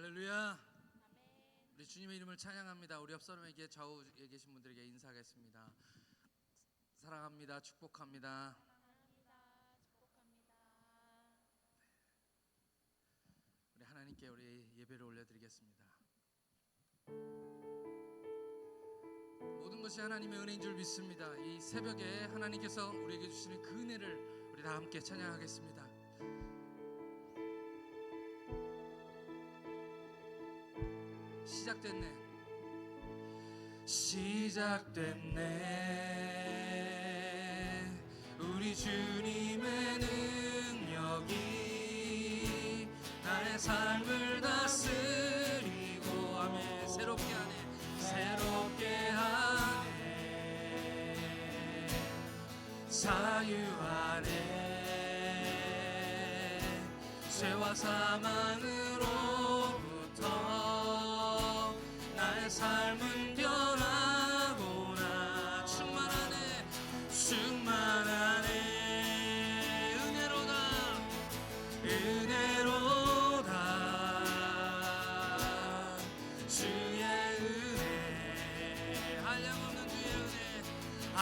할렐루야. 우리 주님의 이름을 찬양합니다. 우리 옆 사람에게 좌우에 계신 분들에게 인사하겠습니다. 사랑합니다. 축복합니다. 우리 하나님께 우리 예배를 올려드리겠습니다. 모든 것이 하나님의 은혜인 줄 믿습니다. 이 새벽에 하나님께서 우리에게 주시는 그 은혜를 우리 다 함께 찬양하겠습니다. 시작됐네 우리 주님의 능력이 나의 삶을 다스리고 아멘 새롭게 하네 자유하네 죄와 사망으로부터 나의 삶은 변하구나 충만하네 은혜로다 주의 은혜 한량없는 주의 은혜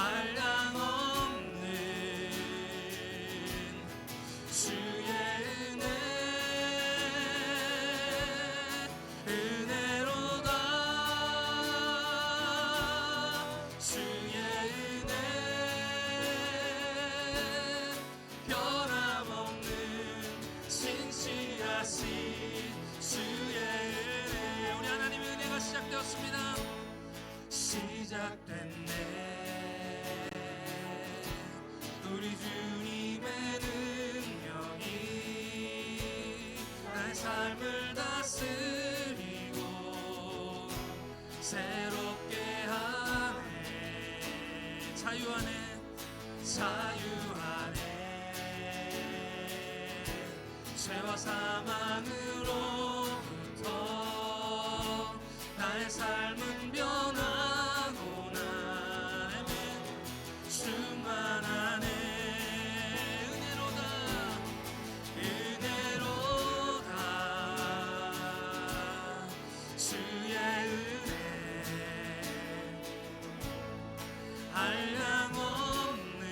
한량없는 주의 은혜 시작됐네 우리 주님의 능력이 나의 삶을 다스리고 새롭게 하네 자유하네 죄와 사망으로부터 나의 삶은 변하구나 충만하네 은혜로다 주의 은혜 한량없는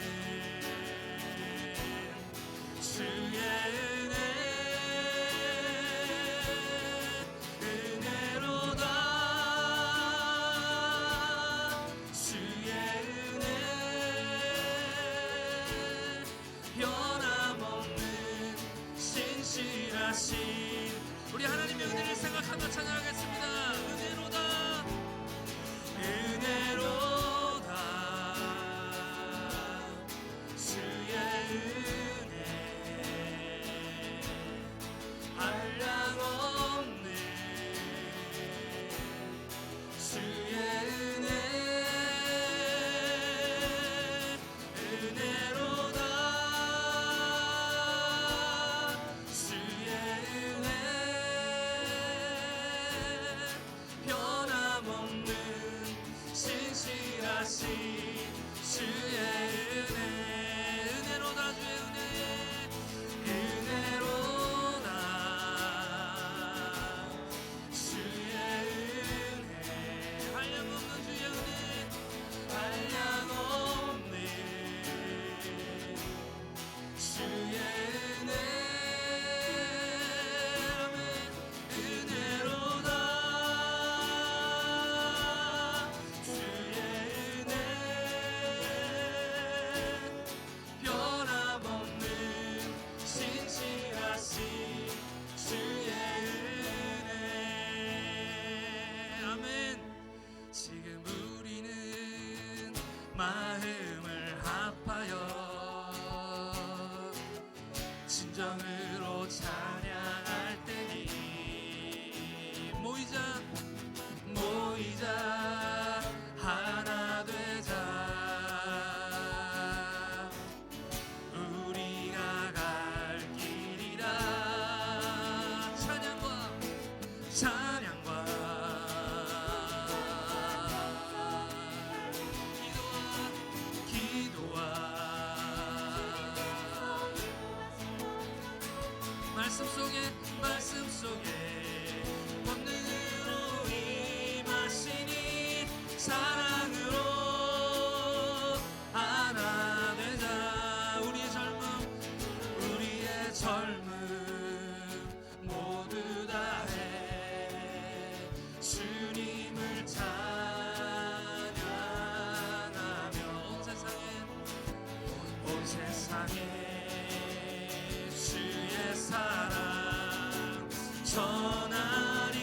주의 은혜 우리 하나님의 은혜를 생각하며 찬양하겠습니다. 은혜로다 주의 은혜 한량없는 주의 은혜 주의 은혜 은혜로다 주의 은혜 은혜로다 주의 은혜 한량없는 주의 은혜 한량없는 주의 은혜 마음을 합하여 진정으로 찬양할 때니 모이자 하나 되자 우리가 갈 길이라 찬양과 말씀 속에 사랑으로 하나 되자. 우리의 젊음 모두 다해 주님을 찬양하며 온 세상에 주의 사랑 전하리라.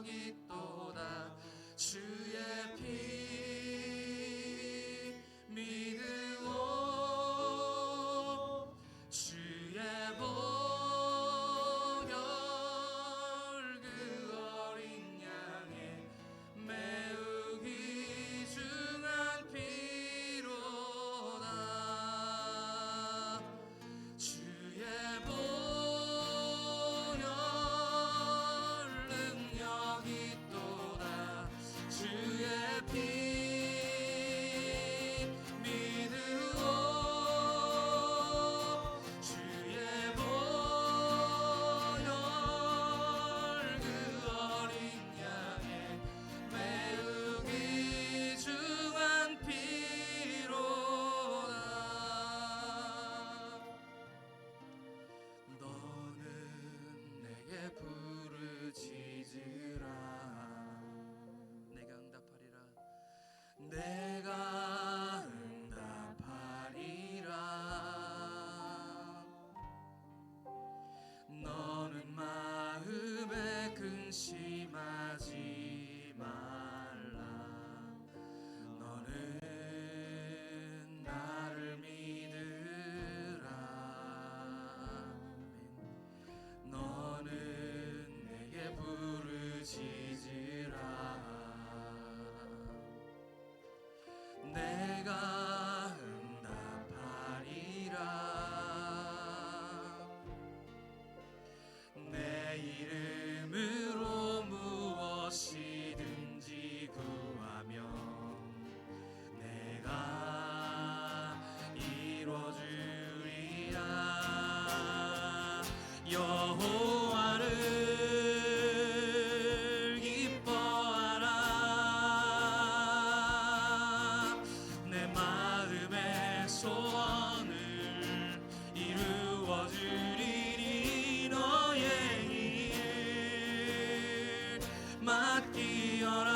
능력이 있도다. 주의 피 믿으오. 주의 보혈 그 어린 양의 매우 귀중한 피로다. 주의 보혈 능력 있도다. 주의 피 믿으오. 주의 보혈 그 어린 양의 매우 귀중한 피로다. 너는 내게 부르짖으라. 내가 응답하리라. 내가 응답하리라. 너는 마음에 근심하지 말라. 너는 나를 믿으라. 너는 내게 부르짖으라. 내가 응답하리라. 내 이름으로 무엇이든지 구하면 내가 이뤄주리라. 여호와를 기뻐하라. 내 마음의 소원을 이루어주리니. 너의 일 맡기어라.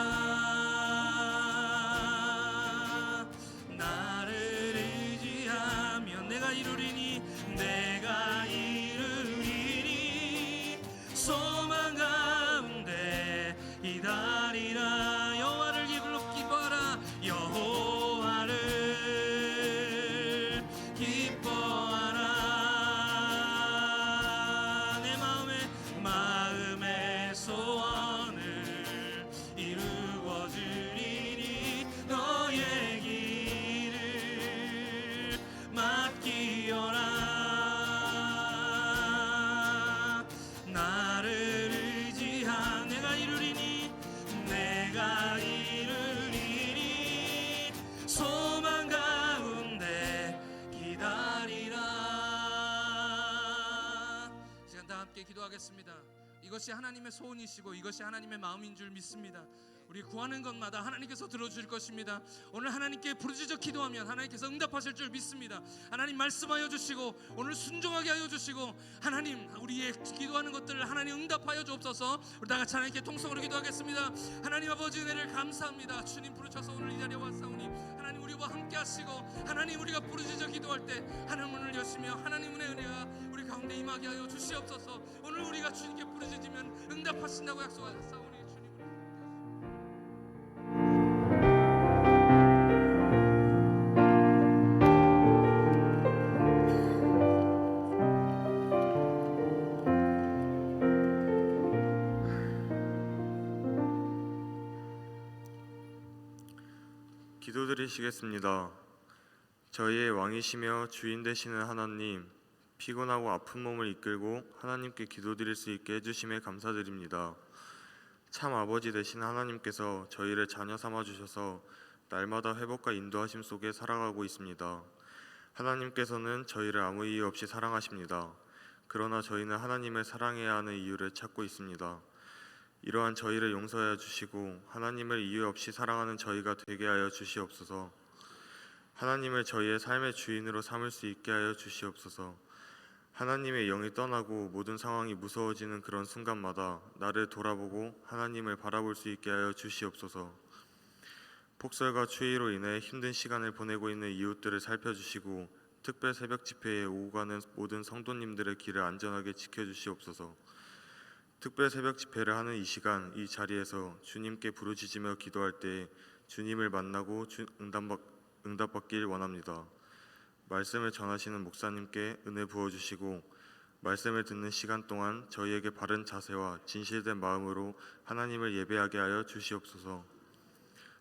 나를 의지하면 내가 이루리니. 내가 이루리니. 소망 가운데 기다리라. 여호와를 기뻐하라. 여호와를 기뻐하라. 내 마음의 소원을 이루어주리니. 너의 길을 맡기어라. 나를 의지한 내가 이루리니. 내가 이루리니. 소망 가운데 기다리라. 시간 다 함께 기도하겠습니다. 이것이 하나님의 소원이시고 이것이 하나님의 마음인 줄 믿습니다. 우리 구하는 것마다 하나님께서 들어주실 것입니다. 오늘 하나님께 부르짖어 기도하면 하나님께서 응답하실 줄 믿습니다. 하나님 말씀하여 주시고 오늘 순종하게 하여 주시고 하나님 우리의 기도하는 것들을 하나님 응답하여 주옵소서. 우리 다 같이 하나님께 통성으로 기도하겠습니다. 하나님 아버지 은혜를 감사합니다. 주님 부르셔서 오늘 이 자리에 왔사오니 하나님 우리와 함께 하시고 하나님 우리가 부르짖어 기도할 때 하나님 문을 여시며 하나님의 은혜가 우리 가운데 임하게 하여 주시옵소서. 오늘 우리가 주님께 부르짖으면 응답하신다고 약속하셨사오니 기도드리시겠습니다. 저희의 왕이시며 주인 되시는 하나님, 피곤하고 아픈 몸을 이끌고 하나님께 기도드릴 수 있게 해주심에 감사드립니다. 참 아버지 되신 하나님께서 저희를 자녀 삼아 주셔서 날마다 회복과 인도하심 속에 살아가고 있습니다. 하나님께서는 저희를 아무 이유 없이 사랑하십니다. 그러나 저희는 하나님을 사랑해야 하는 이유를 찾고 있습니다. 이러한 저희를 용서하여 주시고 하나님을 이유 없이 사랑하는 저희가 되게 하여 주시옵소서. 하나님을 저희의 삶의 주인으로 삼을 수 있게 하여 주시옵소서. 하나님의 영이 떠나고 모든 상황이 무서워지는 그런 순간마다 나를 돌아보고 하나님을 바라볼 수 있게 하여 주시옵소서. 폭설과 추위로 인해 힘든 시간을 보내고 있는 이웃들을 살펴주시고 특별 새벽 집회에 오고 가는 모든 성도님들의 길을 안전하게 지켜주시옵소서. 특별 새벽 집회를 하는 이 시간, 이 자리에서 주님께 부르짖으며 기도할 때 주님을 만나고 응답받길 원합니다. 말씀을 전하시는 목사님께 은혜 부어주시고 말씀을 듣는 시간 동안 저희에게 바른 자세와 진실된 마음으로 하나님을 예배하게 하여 주시옵소서.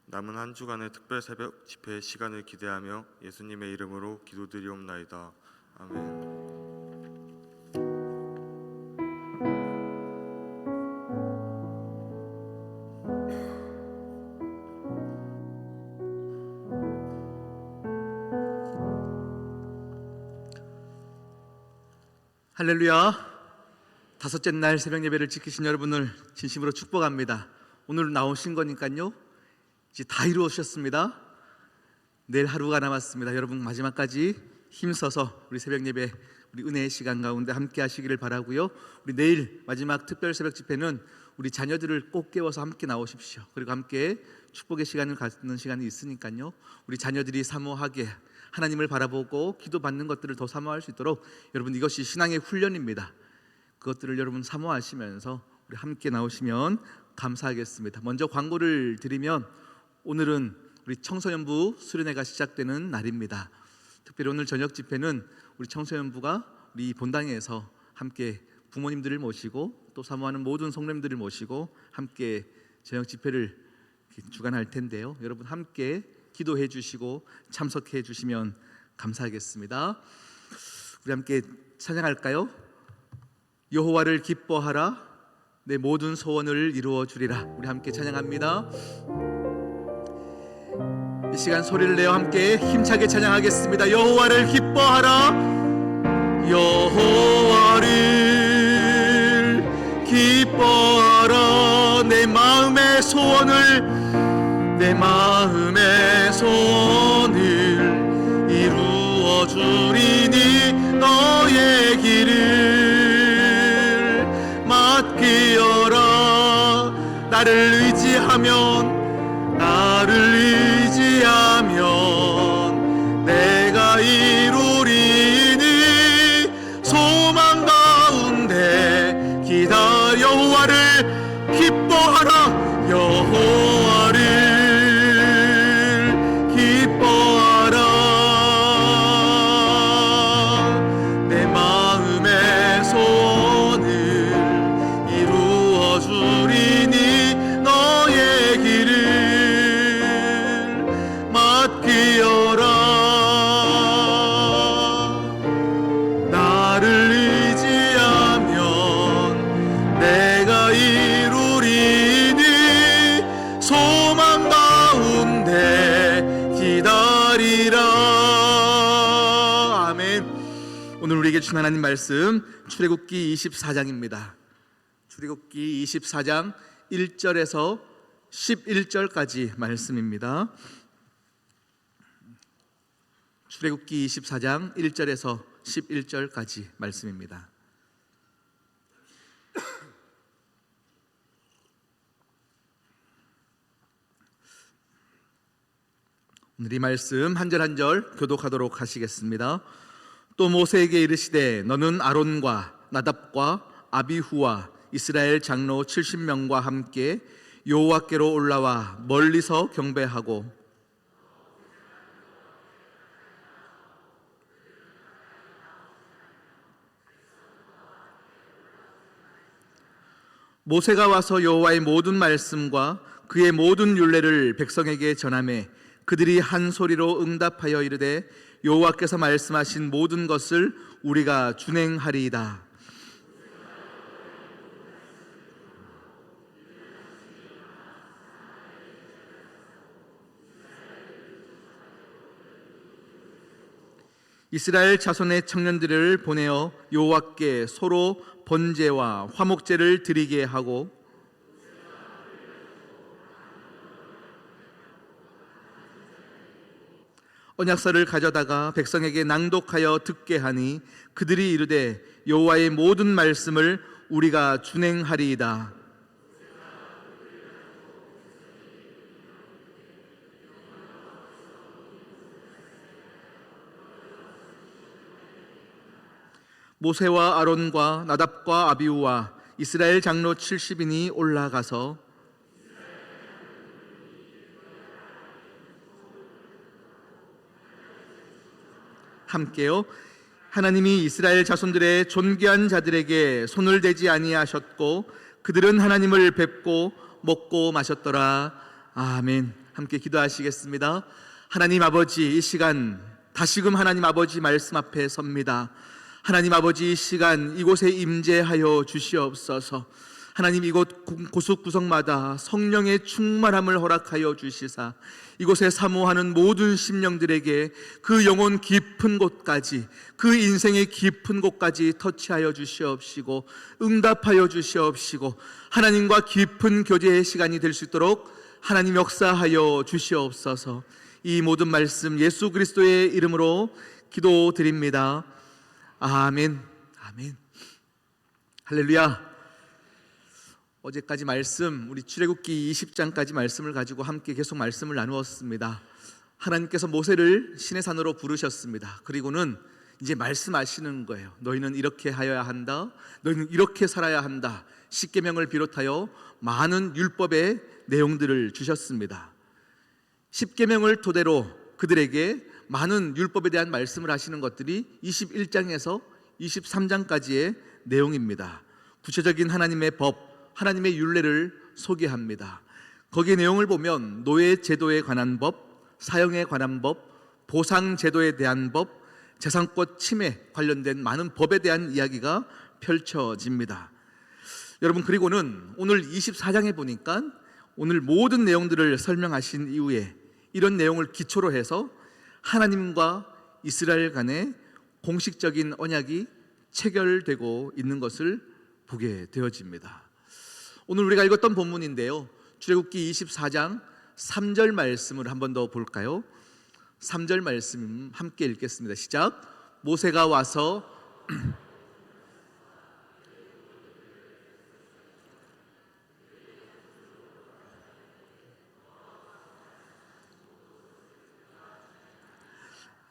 남은 한 주간의 특별 새벽 집회 시간을 기대하며 예수님의 이름으로 기도드리옵나이다. 아멘. 할렐루야. 다섯째 날 새벽 예배를 지키신 여러분을 진심으로 축복합니다. 오늘 나오신 거니까요, 이제 다 이루어졌습니다. 내일 하루가 남았습니다. 여러분 마지막까지 힘써서 우리 새벽 예배, 우리 은혜의 시간 가운데 함께 하시기를 바라고요. 우리 내일 마지막 특별 새벽 집회는 우리 자녀들을 꼭 깨워서 함께 나오십시오. 그리고 함께 축복의 시간을 갖는 시간이 있으니까요, 우리 자녀들이 사모하게 하나님을 바라보고 기도받는 것들을 더 사모할 수 있도록, 여러분 이것이 신앙의 훈련입니다. 그것들을 여러분 사모하시면서 우리 함께 나오시면 감사하겠습니다. 먼저 광고를 드리면, 오늘은 우리 청소년부 수련회가 시작되는 날입니다. 특별히 오늘 저녁 집회는 우리 청소년부가 우리 본당에서 함께 부모님들을 모시고 또 사모하는 모든 성도님들을 모시고 함께 저녁 집회를 주관할 텐데요, 여러분 함께 기도해 주시고 참석해 주시면 감사하겠습니다. 우리 함께 찬양할까요? 여호와를 기뻐하라, 내 모든 소원을 이루어 주리라. 우리 함께 찬양합니다. 이 시간 소리를 내어 함께 힘차게 찬양하겠습니다. 여호와를 기뻐하라, 여호와를 기뻐하라, 내 마음의 소원을 이루어 주리니 너의 길을 맡기어라. 나를 의지하면 내가 이루리니 소망 가운데 기다려. 여호와를 기뻐하라, 여호와를 내 마음의 소원을 이루어 주리니 너의 길을 맡기어라. 나를 의지하면 내가 이루리니 소망 가운데 기다리라. 아멘. 오늘 우리에게 주신 하나님 말씀 출애굽기 24장입니다. 출애굽기 24장 1절에서 11절까지 말씀입니다. 출애굽기 24장 1절에서 11절까지 말씀입니다. 오늘 이 말씀 한 절 한 절 교독하도록 하시겠습니다. 또 모세에게 이르시되 너는 아론과 나답과 아비후와 이스라엘 장로 70명과 함께 여호와께로 올라와 멀리서 경배하고 모세가 와서 여호와의 모든 말씀과 그의 모든 율례를 백성에게 전하매 그들이 한 소리로 응답하여 이르되 여호와께서 말씀하신 모든 것을 우리가 준행하리이다. 이스라엘 자손의 청년들을 보내어 여호와께 서로 번제와 화목제를 드리게 하고 언약서를 가져다가 백성에게 낭독하여 듣게 하니 그들이 이르되 여호와의 모든 말씀을 우리가 준행하리이다. 모세와 아론과 나답과 아비후와 이스라엘 장로 70인이 올라가서 함께요. 하나님이 이스라엘 자손들의 존귀한 자들에게 손을 대지 아니하셨고 그들은 하나님을 뵙고 먹고 마셨더라. 아멘. 함께 기도하시겠습니다. 하나님 아버지, 이 시간 다시금 하나님 아버지 말씀 앞에 섭니다. 하나님 아버지, 이 시간 이곳에 임재하여 주시옵소서. 하나님, 이곳 구석구석마다 성령의 충만함을 허락하여 주시사 이곳에 사모하는 모든 심령들에게 그 영혼 깊은 곳까지, 그 인생의 깊은 곳까지 터치하여 주시옵시고 응답하여 주시옵시고 하나님과 깊은 교제의 시간이 될 수 있도록 하나님 역사하여 주시옵소서. 이 모든 말씀 예수 그리스도의 이름으로 기도드립니다. 아멘. 아멘. 할렐루야. 어제까지 말씀, 우리 출애굽기 20장까지 말씀을 가지고 함께 계속 말씀을 나누었습니다. 하나님께서 모세를 시내산으로 부르셨습니다. 그리고는 이제 말씀하시는 거예요. 너희는 이렇게 하여야 한다. 너희는 이렇게 살아야 한다. 십계명을 비롯하여 많은 율법의 내용들을 주셨습니다. 십계명을 토대로 그들에게 많은 율법에 대한 말씀을 하시는 것들이 21장에서 23장까지의 내용입니다. 구체적인 하나님의 법, 하나님의 율례를 소개합니다. 거기에 내용을 보면 노예 제도에 관한 법, 사형에 관한 법, 보상 제도에 대한 법, 재산권 침해 관련된 많은 법에 대한 이야기가 펼쳐집니다. 여러분, 그리고는 오늘 24장에 보니까 오늘 모든 내용들을 설명하신 이후에 이런 내용을 기초로 해서 하나님과 이스라엘 간의 공식적인 언약이 체결되고 있는 것을 보게 되어집니다. 오늘 우리가 읽었던 본문인데요, 출애굽기 24장 3절 말씀을 한 번 더 볼까요? 3절 말씀 함께 읽겠습니다. 시작. 모세가 와서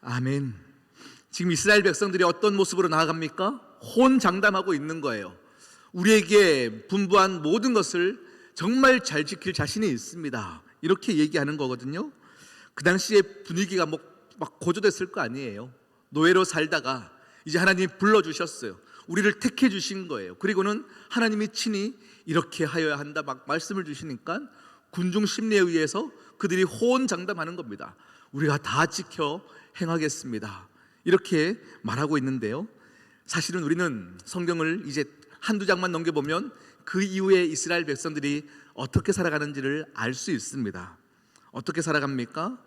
아멘. 지금 이스라엘 백성들이 어떤 모습으로 나아갑니까? 호언장담하고 있는 거예요. 우리에게 분부한 모든 것을 정말 잘 지킬 자신이 있습니다. 이렇게 얘기하는 거거든요. 그 당시에 분위기가 막 고조됐을 거 아니에요. 노예로 살다가 이제 하나님이 불러주셨어요. 우리를 택해 주신 거예요. 그리고는 하나님이 친히 이렇게 하여야 한다 막 말씀을 주시니까 군중 심리에 의해서 그들이 호언장담하는 겁니다. 우리가 다 지켜 행하겠습니다. 이렇게 말하고 있는데요, 사실은 우리는 성경을 이제 한두 장만 넘겨보면 그 이후에 이스라엘 백성들이 어떻게 살아가는지를 알 수 있습니다. 어떻게 살아갑니까?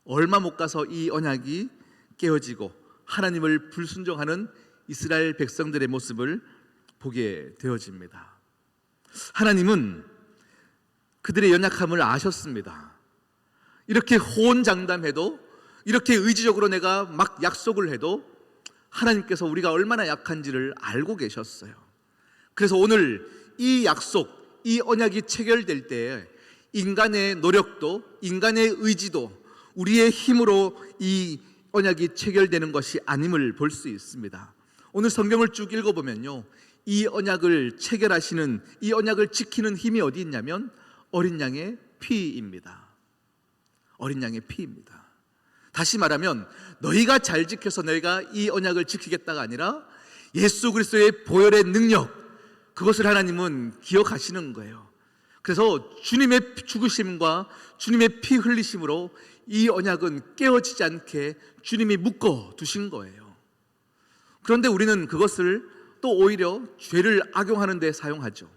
얼마 못 가서 이 언약이 깨어지고 하나님을 불순종하는 이스라엘 백성들의 모습을 보게 되어집니다. 하나님은 그들의 연약함을 아셨습니다. 이렇게 호언장담해도, 이렇게 의지적으로 내가 막 약속을 해도 하나님께서 우리가 얼마나 약한지를 알고 계셨어요. 그래서 오늘 이 약속, 이 언약이 체결될 때 인간의 노력도, 인간의 의지도 우리의 힘으로 이 언약이 체결되는 것이 아님을 볼 수 있습니다. 오늘 성경을 쭉 읽어보면요, 이 언약을 체결하시는, 이 언약을 지키는 힘이 어디 있냐면 어린 양의 피입니다. 어린 양의 피입니다. 다시 말하면 너희가 잘 지켜서 너희가 이 언약을 지키겠다가 아니라 예수 그리스도의 보혈의 능력, 그것을 하나님은 기억하시는 거예요. 그래서 주님의 죽으심과 주님의 피 흘리심으로 이 언약은 깨어지지 않게 주님이 묶어 두신 거예요. 그런데 우리는 그것을 또 오히려 죄를 악용하는 데 사용하죠.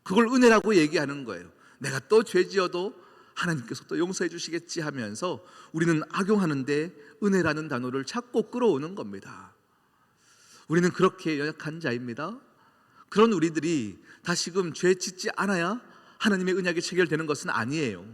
그걸 은혜라고 얘기하는 거예요. 내가 또 죄 지어도 하나님께서 또 용서해 주시겠지 하면서 우리는 악용하는데 은혜라는 단어를 자꾸 끌어오는 겁니다. 우리는 그렇게 연약한 자입니다. 그런 우리들이 다시금 죄 짓지 않아야 하나님의 언약이 체결되는 것은 아니에요.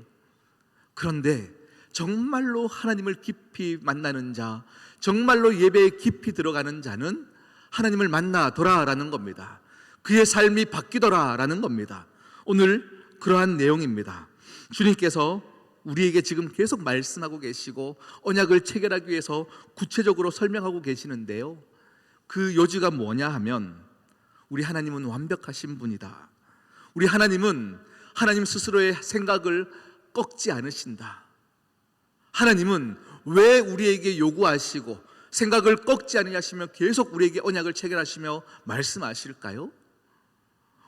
그런데 정말로 하나님을 깊이 만나는 자, 정말로 예배에 깊이 들어가는 자는 하나님을 만나더라라는 겁니다. 그의 삶이 바뀌더라라는 겁니다. 오늘 그러한 내용입니다. 주님께서 우리에게 지금 계속 말씀하고 계시고 언약을 체결하기 위해서 구체적으로 설명하고 계시는데요, 그 요지가 뭐냐 하면 우리 하나님은 완벽하신 분이다. 우리 하나님은 하나님 스스로의 생각을 꺾지 않으신다. 하나님은 왜 우리에게 요구하시고 생각을 꺾지 아니하시며 계속 우리에게 언약을 체결하시며 말씀하실까요?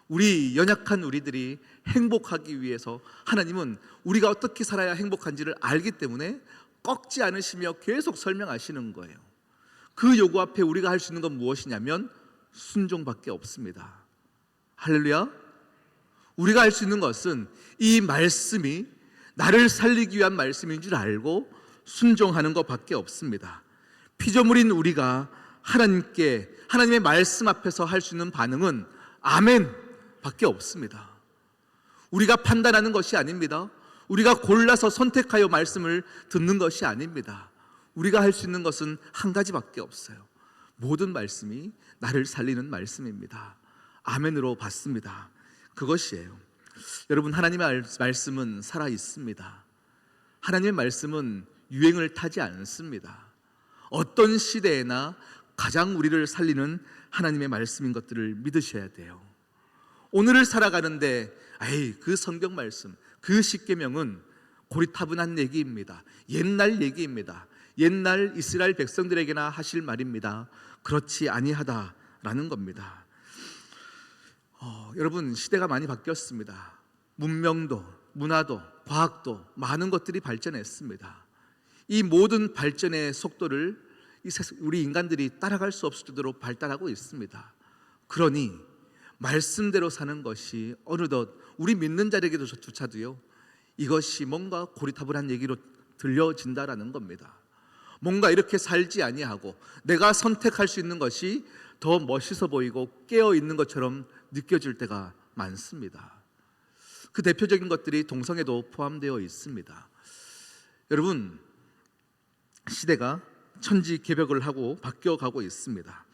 우리 연약한 우리들이 행복하기 위해서 하나님은 우리가 어떻게 살아야 행복한지를 알기 때문에 꺾지 않으시며 계속 설명하시는 거예요. 그 요구 앞에 우리가 할 수 있는 건 무엇이냐면 순종밖에 없습니다. 할렐루야. 우리가 할 수 있는 것은 이 말씀이 나를 살리기 위한 말씀인 줄 알고 순종하는 것밖에 없습니다. 피조물인 우리가 하나님의 말씀 앞에서 할 수 있는 반응은 아멘 밖에 없습니다. 우리가 판단하는 것이 아닙니다. 우리가 골라서 선택하여 말씀을 듣는 것이 아닙니다. 우리가 할 수 있는 것은 한 가지밖에 없어요. 모든 말씀이 나를 살리는 말씀입니다. 아멘으로 받습니다. 그것이에요. 여러분, 하나님의 말씀은 살아 있습니다. 하나님의 말씀은 유행을 타지 않습니다. 어떤 시대에나 가장 우리를 살리는 하나님의 말씀인 것들을 믿으셔야 돼요. 오늘을 살아가는데 그 성경 말씀, 그 십계명은 고리타분한 얘기입니다. 옛날 얘기입니다. 옛날 이스라엘 백성들에게나 하실 말입니다. 그렇지 아니하다라는 겁니다. 여러분, 시대가 많이 바뀌었습니다. 문명도, 문화도, 과학도 많은 것들이 발전했습니다. 이 모든 발전의 속도를 우리 인간들이 따라갈 수 없을 정도로 발달하고 있습니다. 그러니 말씀대로 사는 것이 어느덧 우리 믿는 자에게조차도요, 이것이 뭔가 고리타분한 얘기로 들려진다라는 겁니다. 뭔가 이렇게 살지 아니하고 내가 선택할 수 있는 것이 더 멋있어 보이고 깨어 있는 것처럼 느껴질 때가 많습니다. 그 대표적인 것들이 동성애도 포함되어 있습니다. 여러분, 시대가 천지개벽을 하고 바뀌어가고 있습니다.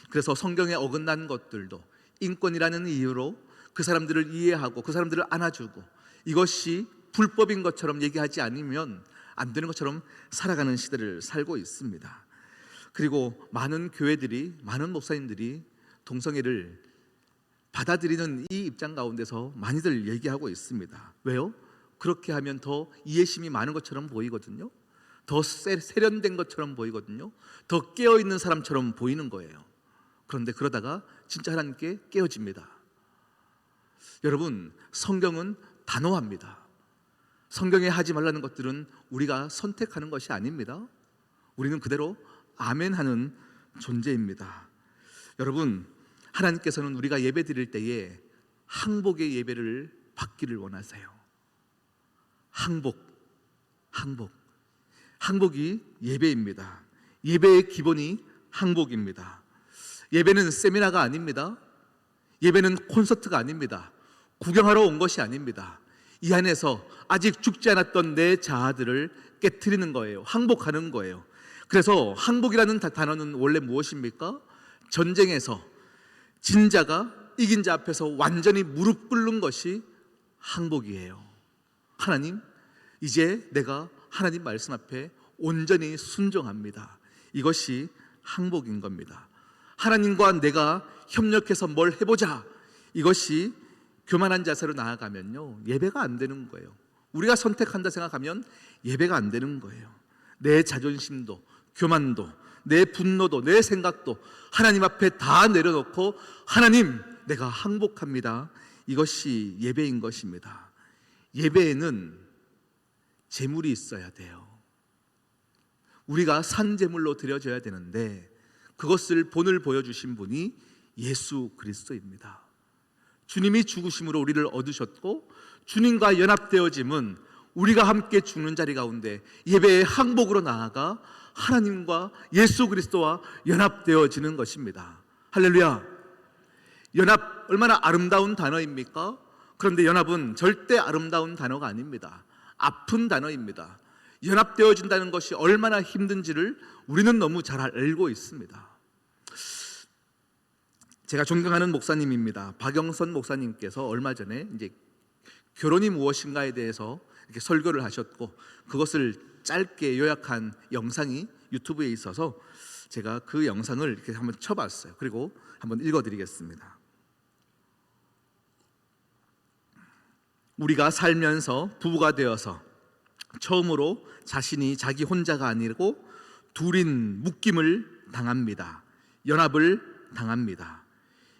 그래서 성경에 어긋난 것들도 인권이라는 이유로 그 사람들을 이해하고 그 사람들을 안아주고 이것이 불법인 것처럼 얘기하지 않으면 안 되는 것처럼 살아가는 시대를 살고 있습니다. 그리고 많은 교회들이, 많은 목사님들이 동성애를 받아들이는 이 입장 가운데서 많이들 얘기하고 있습니다. 왜요? 그렇게 하면 더 이해심이 많은 것처럼 보이거든요. 더 세련된 것처럼 보이거든요. 더 깨어있는 사람처럼 보이는 거예요. 그런데 그러다가 진짜 하나님께 깨어집니다. 여러분, 성경은 단호합니다. 성경에 하지 말라는 것들은 우리가 선택하는 것이 아닙니다. 우리는 그대로 아멘하는 존재입니다. 여러분, 하나님께서는 우리가 예배 드릴 때에 항복의 예배를 받기를 원하세요. 항복이 예배입니다. 예배의 기본이 항복입니다. 예배는 세미나가 아닙니다. 예배는 콘서트가 아닙니다. 구경하러 온 것이 아닙니다. 이 안에서 아직 죽지 않았던 내 자아들을 깨트리는 거예요. 항복하는 거예요. 그래서 항복이라는 단어는 원래 무엇입니까? 전쟁에서 진 자가 이긴 자 앞에서 완전히 무릎 꿇는 것이 항복이에요. 하나님, 이제 내가 하나님 말씀 앞에 온전히 순종합니다. 이것이 항복인 겁니다. 하나님과 내가 협력해서 뭘 해보자, 이것이 교만한 자세로 나아가면요, 예배가 안 되는 거예요. 우리가 선택한다 생각하면 예배가 안 되는 거예요. 내 자존심도, 교만도, 내 분노도, 내 생각도 하나님 앞에 다 내려놓고 하나님, 내가 항복합니다. 이것이 예배인 것입니다. 예배에는 제물이 있어야 돼요. 우리가 산제물로 드려져야 되는데 그것을 본을 보여주신 분이 예수 그리스도입니다. 주님이 죽으심으로 우리를 얻으셨고 주님과 연합되어짐은 우리가 함께 죽는 자리 가운데 예배의 항복으로 나아가 하나님과 예수 그리스도와 연합되어지는 것입니다. 할렐루야. 연합, 얼마나 아름다운 단어입니까? 그런데 연합은 절대 아름다운 단어가 아닙니다. 아픈 단어입니다. 연합되어진다는 것이 얼마나 힘든지를 우리는 너무 잘 알고 있습니다. 제가 존경하는 목사님입니다. 박영선 목사님께서 얼마 전에 이제 결혼이 무엇인가에 대해서 이렇게 설교를 하셨고 그것을 짧게 요약한 영상이 유튜브에 있어서 제가 그 영상을 이렇게 한번 쳐봤어요. 그리고 한번 읽어드리겠습니다. 우리가 살면서 부부가 되어서 처음으로 자신이 자기 혼자가 아니고 둘인 묶임을 당합니다. 연합을 당합니다.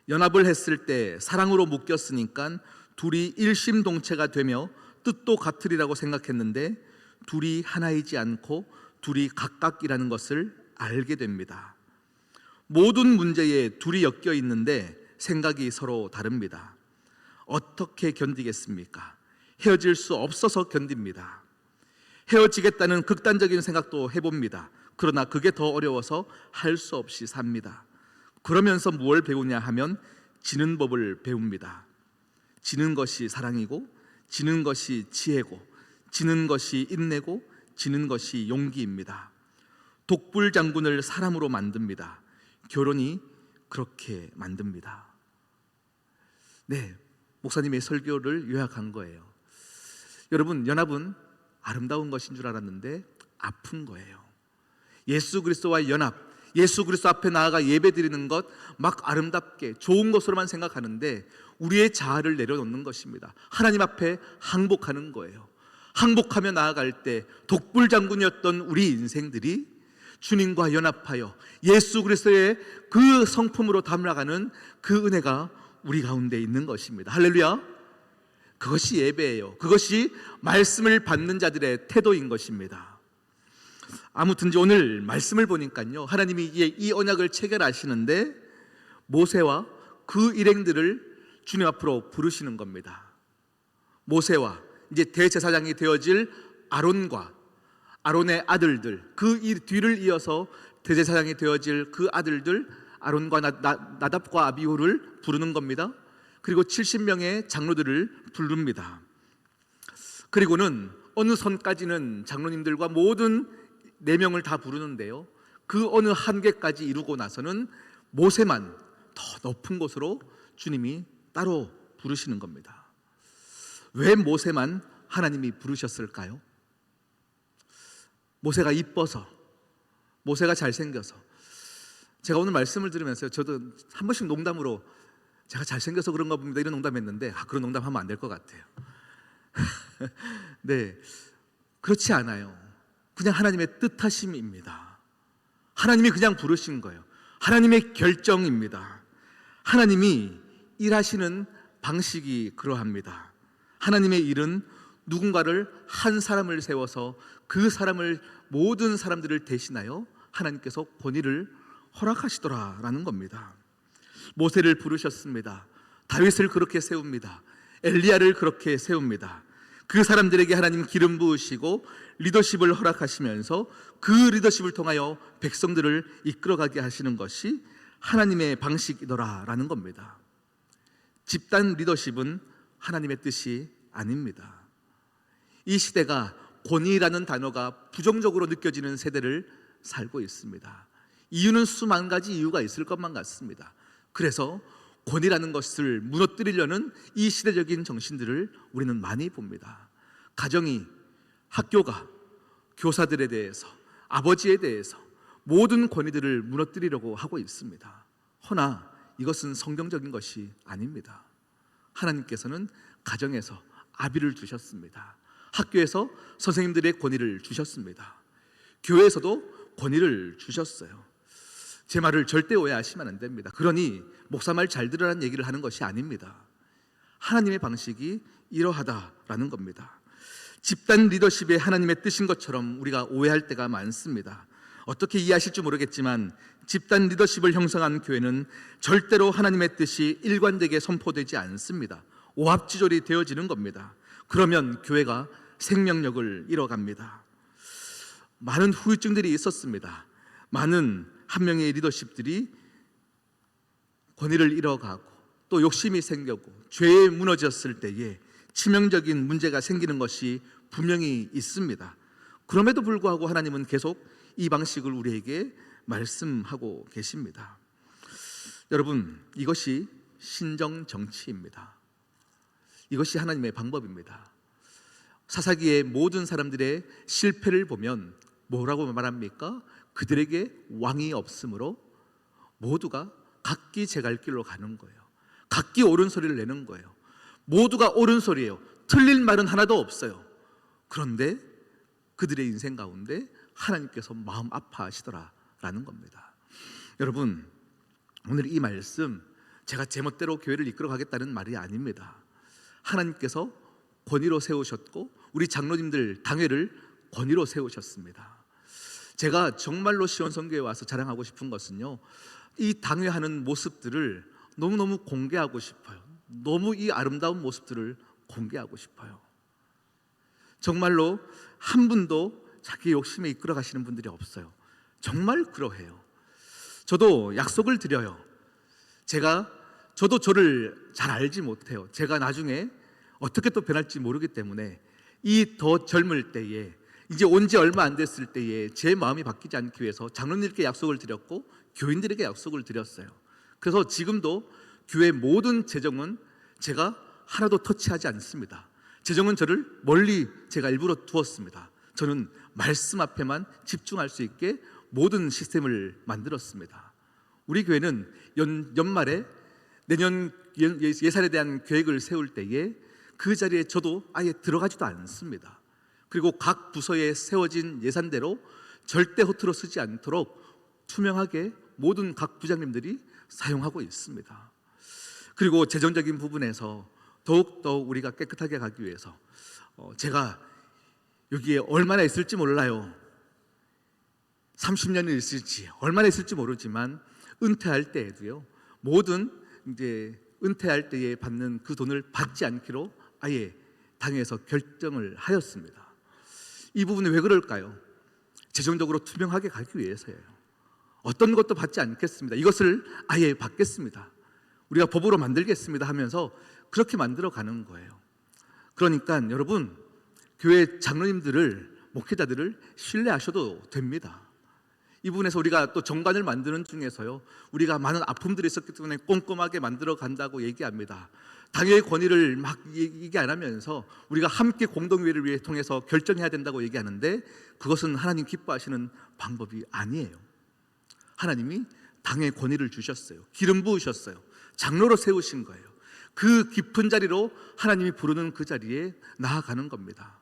연합을 했을 때 사랑으로 묶였으니까 둘이 일심동체가 되며 뜻도 같으리라고 생각했는데 둘이 하나이지 않고 둘이 각각이라는 것을 알게 됩니다. 모든 문제에 둘이 엮여 있는데 생각이 서로 다릅니다. 어떻게 견디겠습니까? 헤어질 수 없어서 견딥니다. 헤어지겠다는 극단적인 생각도 해봅니다. 그러나 그게 더 어려워서 할 수 없이 삽니다. 그러면서 무엇을 배우냐 하면 지는 법을 배웁니다. 지는 것이 사랑이고, 지는 것이 지혜고, 지는 것이 인내고, 지는 것이 용기입니다. 독불장군을 사람으로 만듭니다. 결혼이 그렇게 만듭니다. 네, 목사님의 설교를 요약한 거예요. 여러분, 연합은 아름다운 것인 줄 알았는데 아픈 거예요. 예수 그리스도와의 연합, 예수 그리스도 앞에 나아가 예배드리는 것 막 아름답게 좋은 것으로만 생각하는데 우리의 자아를 내려놓는 것입니다. 하나님 앞에 항복하는 거예요. 항복하며 나아갈 때 독불장군이었던 우리 인생들이 주님과 연합하여 예수 그리스도의 그 성품으로 담아가는 그 은혜가 우리 가운데 있는 것입니다. 할렐루야. 그것이 예배예요. 그것이 말씀을 받는 자들의 태도인 것입니다. 아무튼 오늘 말씀을 보니까요, 하나님이 이 언약을 체결하시는데 모세와 그 일행들을 주님 앞으로 부르시는 겁니다. 모세와 이제 대제사장이 되어질 아론과 아론의 아들들, 그 뒤를 이어서 대제사장이 되어질 그 아들들 아론과 나답과 아비후를 부르는 겁니다. 그리고 70명의 장로들을 부릅니다. 그리고는 어느 선까지는 장로님들과 모든 4명을 다 부르는데요, 그 어느 한계까지 이루고 나서는 모세만 더 높은 곳으로 주님이 따로 부르시는 겁니다. 왜 모세만 하나님이 부르셨을까요? 모세가 이뻐서, 모세가 잘생겨서. 제가 오늘 말씀을 들으면서 저도 한 번씩 농담으로 제가 잘생겨서 그런가 봅니다 이런 농담했는데, 그런 농담하면 안 될 것 같아요. 네, 그렇지 않아요. 그냥 하나님의 뜻하심입니다. 하나님이 그냥 부르신 거예요. 하나님의 결정입니다. 하나님이 일하시는 방식이 그러합니다. 하나님의 일은 누군가를 한 사람을 세워서 그 사람을 모든 사람들을 대신하여 하나님께서 권위를 허락하시더라라는 겁니다. 모세를 부르셨습니다. 다윗을 그렇게 세웁니다. 엘리야를 그렇게 세웁니다. 그 사람들에게 하나님 기름 부으시고 리더십을 허락하시면서 그 리더십을 통하여 백성들을 이끌어가게 하시는 것이 하나님의 방식이더라라는 겁니다. 집단 리더십은 하나님의 뜻이 아닙니다. 이 시대가 권위라는 단어가 부정적으로 느껴지는 세대를 살고 있습니다. 이유는 수만 가지 이유가 있을 것만 같습니다. 그래서 권위라는 것을 무너뜨리려는 이 시대적인 정신들을 우리는 많이 봅니다. 가정이, 학교가 교사들에 대해서, 아버지에 대해서 모든 권위들을 무너뜨리려고 하고 있습니다. 허나 이것은 성경적인 것이 아닙니다. 하나님께서는 가정에서 아비를 주셨습니다. 학교에서 선생님들의 권위를 주셨습니다. 교회에서도 권위를 주셨어요. 제 말을 절대 오해하시면 안 됩니다. 그러니 목사 말 잘 들으라는 얘기를 하는 것이 아닙니다. 하나님의 방식이 이러하다라는 겁니다. 집단 리더십이 하나님의 뜻인 것처럼 우리가 오해할 때가 많습니다. 어떻게 이해하실지 모르겠지만 집단 리더십을 형성한 교회는 절대로 하나님의 뜻이 일관되게 선포되지 않습니다. 오합지졸이 되어지는 겁니다. 그러면 교회가 생명력을 잃어갑니다. 많은 후유증들이 있었습니다. 많은 한 명의 리더십들이 권위를 잃어가고 또 욕심이 생겼고 죄에 무너졌을 때에 치명적인 문제가 생기는 것이 분명히 있습니다. 그럼에도 불구하고 하나님은 계속 이 방식을 우리에게 말씀하고 계십니다. 여러분, 이것이 신정 정치입니다. 이것이 하나님의 방법입니다. 사사기의 모든 사람들의 실패를 보면 뭐라고 말합니까? 그들에게 왕이 없으므로 모두가 각기 제갈 길로 가는 거예요. 각기 옳은 소리를 내는 거예요. 모두가 옳은 소리예요. 틀린 말은 하나도 없어요. 그런데 그들의 인생 가운데 하나님께서 마음 아파하시더라라는 겁니다. 여러분, 오늘 이 말씀 제가 제멋대로 교회를 이끌어 가겠다는 말이 아닙니다. 하나님께서 권위로 세우셨고 우리 장로님들 당회를 권위로 세우셨습니다. 제가 정말로 시온선교에 와서 자랑하고 싶은 것은요, 이 당회하는 모습들을 너무너무 공개하고 싶어요. 너무 이 아름다운 모습들을 공개하고 싶어요. 정말로 한 분도 자기 욕심에 이끌어 가시는 분들이 없어요. 정말 그러해요. 저도 약속을 드려요. 저도 저를 잘 알지 못해요. 제가 나중에 어떻게 또 변할지 모르기 때문에 이 더 젊을 때에, 이제 온 지 얼마 안 됐을 때에 제 마음이 바뀌지 않기 위해서 장로님께 약속을 드렸고 교인들에게 약속을 드렸어요. 그래서 지금도 교회 모든 재정은 제가 하나도 터치하지 않습니다. 재정은 저를 멀리 제가 일부러 두었습니다. 저는 말씀 앞에만 집중할 수 있게 모든 시스템을 만들었습니다. 우리 교회는 연말에 내년 예산에 대한 계획을 세울 때에 그 자리에 저도 아예 들어가지도 않습니다. 그리고 각 부서에 세워진 예산대로 절대 허투루 쓰지 않도록 투명하게 모든 각 부장님들이 사용하고 있습니다. 그리고 재정적인 부분에서 더욱더 우리가 깨끗하게 가기 위해서 제가 여기에 얼마나 있을지 몰라요. 30년이 있을지 얼마나 있을지 모르지만 은퇴할 때에도요, 모든 이제 은퇴할 때에 받는 그 돈을 받지 않기로 아예 당에서 결정을 하였습니다. 이 부분이 왜 그럴까요? 재정적으로 투명하게 가기 위해서예요. 어떤 것도 받지 않겠습니다. 이것을 아예 받겠습니다. 우리가 법으로 만들겠습니다 하면서 그렇게 만들어 가는 거예요. 그러니까 여러분, 교회 장로님들을, 목회자들을 신뢰하셔도 됩니다. 이 부분에서 우리가 또 정관을 만드는 중에서요, 우리가 많은 아픔들이 있었기 때문에 꼼꼼하게 만들어 간다고 얘기합니다. 당회의 권위를 막 얘기 안 하면서 우리가 함께 공동회의를 위해 통해서 결정해야 된다고 얘기하는데, 그것은 하나님 기뻐하시는 방법이 아니에요. 하나님이 당의 권위를 주셨어요. 기름 부으셨어요. 장로로 세우신 거예요. 그 깊은 자리로 하나님이 부르는 그 자리에 나아가는 겁니다.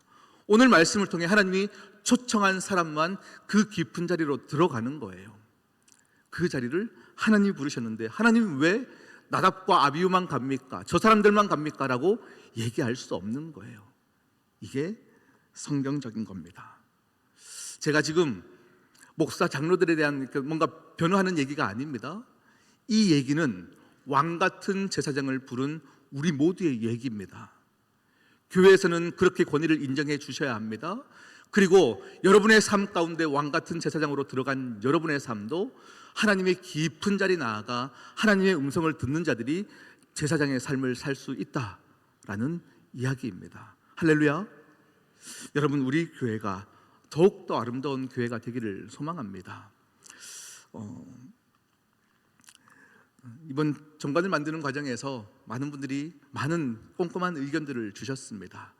오늘 말씀을 통해 하나님이 초청한 사람만 그 깊은 자리로 들어가는 거예요. 그 자리를 하나님이 부르셨는데 하나님 왜 나답과 아비후만 갑니까? 저 사람들만 갑니까? 라고 얘기할 수 없는 거예요. 이게 성경적인 겁니다. 제가 지금 목사 장로들에 대한 뭔가 변호하는 얘기가 아닙니다. 이 얘기는 왕 같은 제사장을 부른 우리 모두의 얘기입니다. 교회에서는 그렇게 권위를 인정해 주셔야 합니다. 그리고 여러분의 삶 가운데 왕 같은 제사장으로 들어간 여러분의 삶도 하나님의 깊은 자리 나아가 하나님의 음성을 듣는 자들이 제사장의 삶을 살 수 있다라는 이야기입니다. 할렐루야. 여러분, 우리 교회가 더욱더 아름다운 교회가 되기를 소망합니다. 이번 정관을 만드는 과정에서 많은 분들이 많은 꼼꼼한 의견들을 주셨습니다.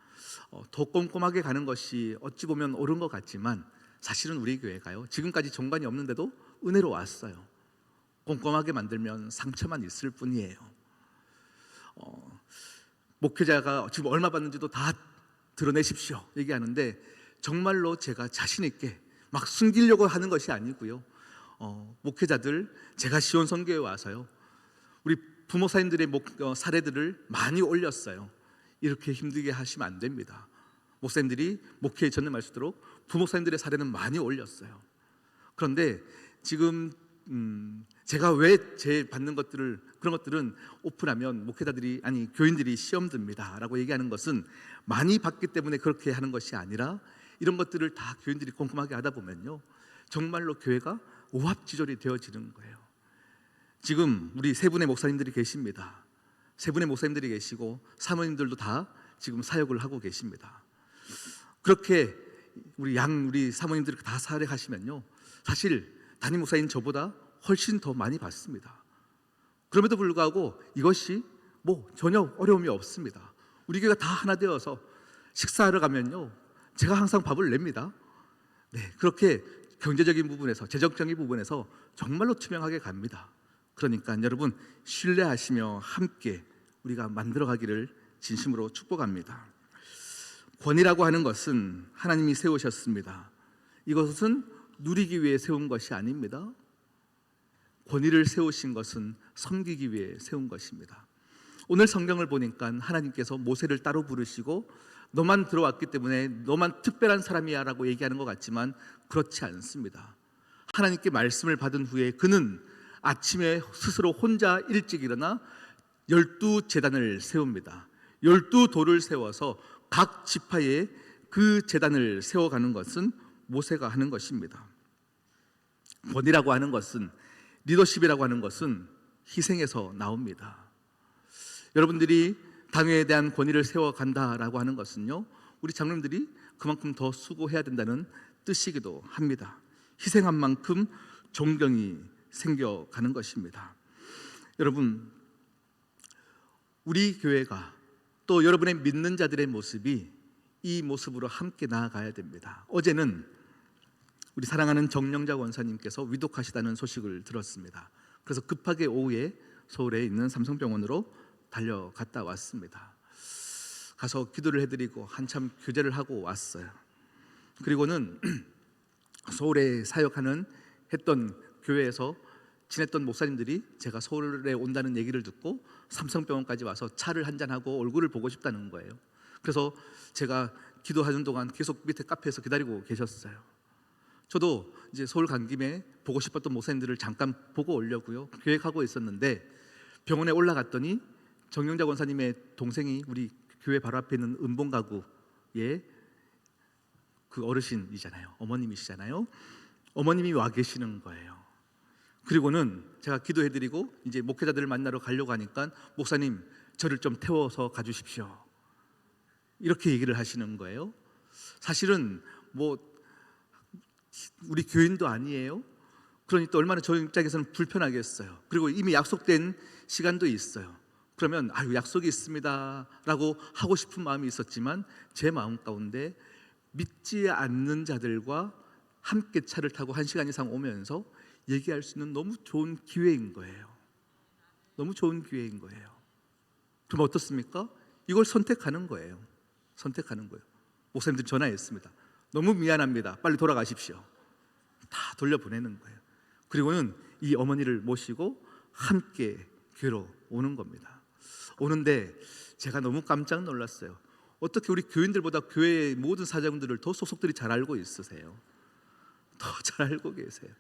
더 꼼꼼하게 가는 것이 어찌 보면 옳은 것 같지만 사실은 우리 교회가요, 지금까지 정관이 없는데도 은혜로 왔어요. 꼼꼼하게 만들면 상처만 있을 뿐이에요. 목회자가 지금 얼마 받는지도 다 드러내십시오 얘기하는데, 정말로 제가 자신 있게 막 숨기려고 하는 것이 아니고요, 목회자들, 제가 시온선교에 와서요, 우리 부목사님들의 사례들을 많이 올렸어요. 이렇게 힘들게 하시면 안 됩니다. 목사님들이 목회에 전념할 수 있도록 부목사님들의 사례는 많이 올렸어요. 그런데 지금 제가 왜 제 받는 것들을, 그런 것들은 오픈하면 목회자들이, 아니 교인들이 시험 듭니다 라고 얘기하는 것은 많이 받기 때문에 그렇게 하는 것이 아니라, 이런 것들을 다 교인들이 꼼꼼하게 하다 보면요, 정말로 교회가 오합지졸이 되어지는 거예요. 지금 우리 세 분의 목사님들이 계십니다. 세 분의 목사님들이 계시고 사모님들도 다 지금 사역을 하고 계십니다. 그렇게 우리 사모님들이 다 사역하시면요, 사실 담임 목사인 저보다 훨씬 더 많이 받습니다. 그럼에도 불구하고 이것이 전혀 어려움이 없습니다. 우리 교회가 다 하나 되어서 식사하러 가면요, 제가 항상 밥을 냅니다. 네, 그렇게 경제적인 부분에서, 재정적인 부분에서 정말로 투명하게 갑니다. 그러니까 여러분, 신뢰하시며 함께 우리가 만들어가기를 진심으로 축복합니다. 권위라고 하는 것은 하나님이 세우셨습니다. 이것은 누리기 위해 세운 것이 아닙니다. 권위를 세우신 것은 섬기기 위해 세운 것입니다. 오늘 성경을 보니까 하나님께서 모세를 따로 부르시고 너만 들어왔기 때문에 너만 특별한 사람이야 라고 얘기하는 것 같지만 그렇지 않습니다. 하나님께 말씀을 받은 후에 그는 아침에 스스로 혼자 일찍 일어나 12제단을 세웁니다. 12돌을 세워서 각 지파에 그 제단을 세워가는 것은 모세가 하는 것입니다. 권위라고 하는 것은, 리더십이라고 하는 것은 희생에서 나옵니다. 여러분들이 당회에 대한 권위를 세워간다라고 하는 것은요, 우리 장로님들이 그만큼 더 수고해야 된다는 뜻이기도 합니다. 희생한 만큼 존경이 생겨가는 것입니다. 여러분, 우리 교회가 또 여러분의 믿는 자들의 모습이 이 모습으로 함께 나아가야 됩니다. 어제는 우리 사랑하는 정영자 원사님께서 위독하시다는 소식을 들었습니다. 그래서 급하게 오후에 서울에 있는 삼성병원으로 달려갔다 왔습니다. 가서 기도를 해드리고 한참 교제를 하고 왔어요. 그리고는 서울에 사역하는 했던 교회에서 지냈던 목사님들이 제가 서울에 온다는 얘기를 듣고 삼성병원까지 와서 차를 한잔하고 얼굴을 보고 싶다는 거예요. 그래서 제가 기도하는 동안 계속 밑에 카페에서 기다리고 계셨어요. 저도 이제 서울 간 김에 보고 싶었던 목사님들을 잠깐 보고 오려고요 계획하고 있었는데, 병원에 올라갔더니 정영자 권사님의 동생이 우리 교회 바로 앞에 있는 은봉가구의 그 어르신이잖아요. 어머님이시잖아요. 어머님이 와 계시는 거예요. 그리고는 제가 기도해드리고 이제 목회자들을 만나러 가려고 하니까, 목사님 저를 좀 태워서 가주십시오, 이렇게 얘기를 하시는 거예요. 사실은 뭐 우리 교인도 아니에요. 그러니까 얼마나 저 입장에서는 불편하겠어요. 그리고 이미 약속된 시간도 있어요. 그러면 아유 약속이 있습니다 라고 하고 싶은 마음이 있었지만, 제 마음 가운데 믿지 않는 자들과 함께 차를 타고 1시간 이상 오면서 얘기할 수 있는 너무 좋은 기회인 거예요. 너무 좋은 기회인 거예요. 그럼 어떻습니까? 이걸 선택하는 거예요. 선택하는 거예요. 목사님들 전화했습니다. 너무 미안합니다, 빨리 돌아가십시오. 다 돌려보내는 거예요. 그리고는 이 어머니를 모시고 함께 교회로 오는 겁니다. 오는데 제가 너무 깜짝 놀랐어요. 어떻게 우리 교인들보다 교회의 모든 사장들을 더 속속들이 잘 알고 있으세요? 더 잘 알고 계세요.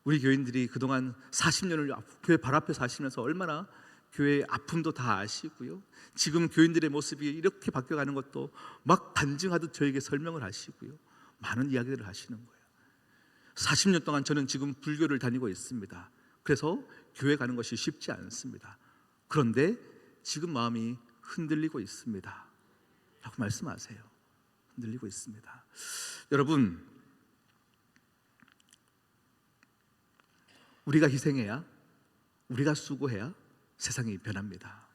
우리 교인들이 그동안 40년을 교회 발 앞에 사시면서 얼마나 교회의 아픔도 다 아시고요, 지금 교인들의 모습이 이렇게 바뀌어가는 것도 막 간증하듯 저에게 설명을 하시고요, 많은 이야기들을 하시는 거예요. 40년 동안 저는 지금 불교를 다니고 있습니다. 그래서 교회 가는 것이 쉽지 않습니다. 그런데 지금 마음이 흔들리고 있습니다 라고 말씀하세요. 흔들리고 있습니다. 여러분, 우리가 희생해야, 우리가 수고해야 세상이 변합니다.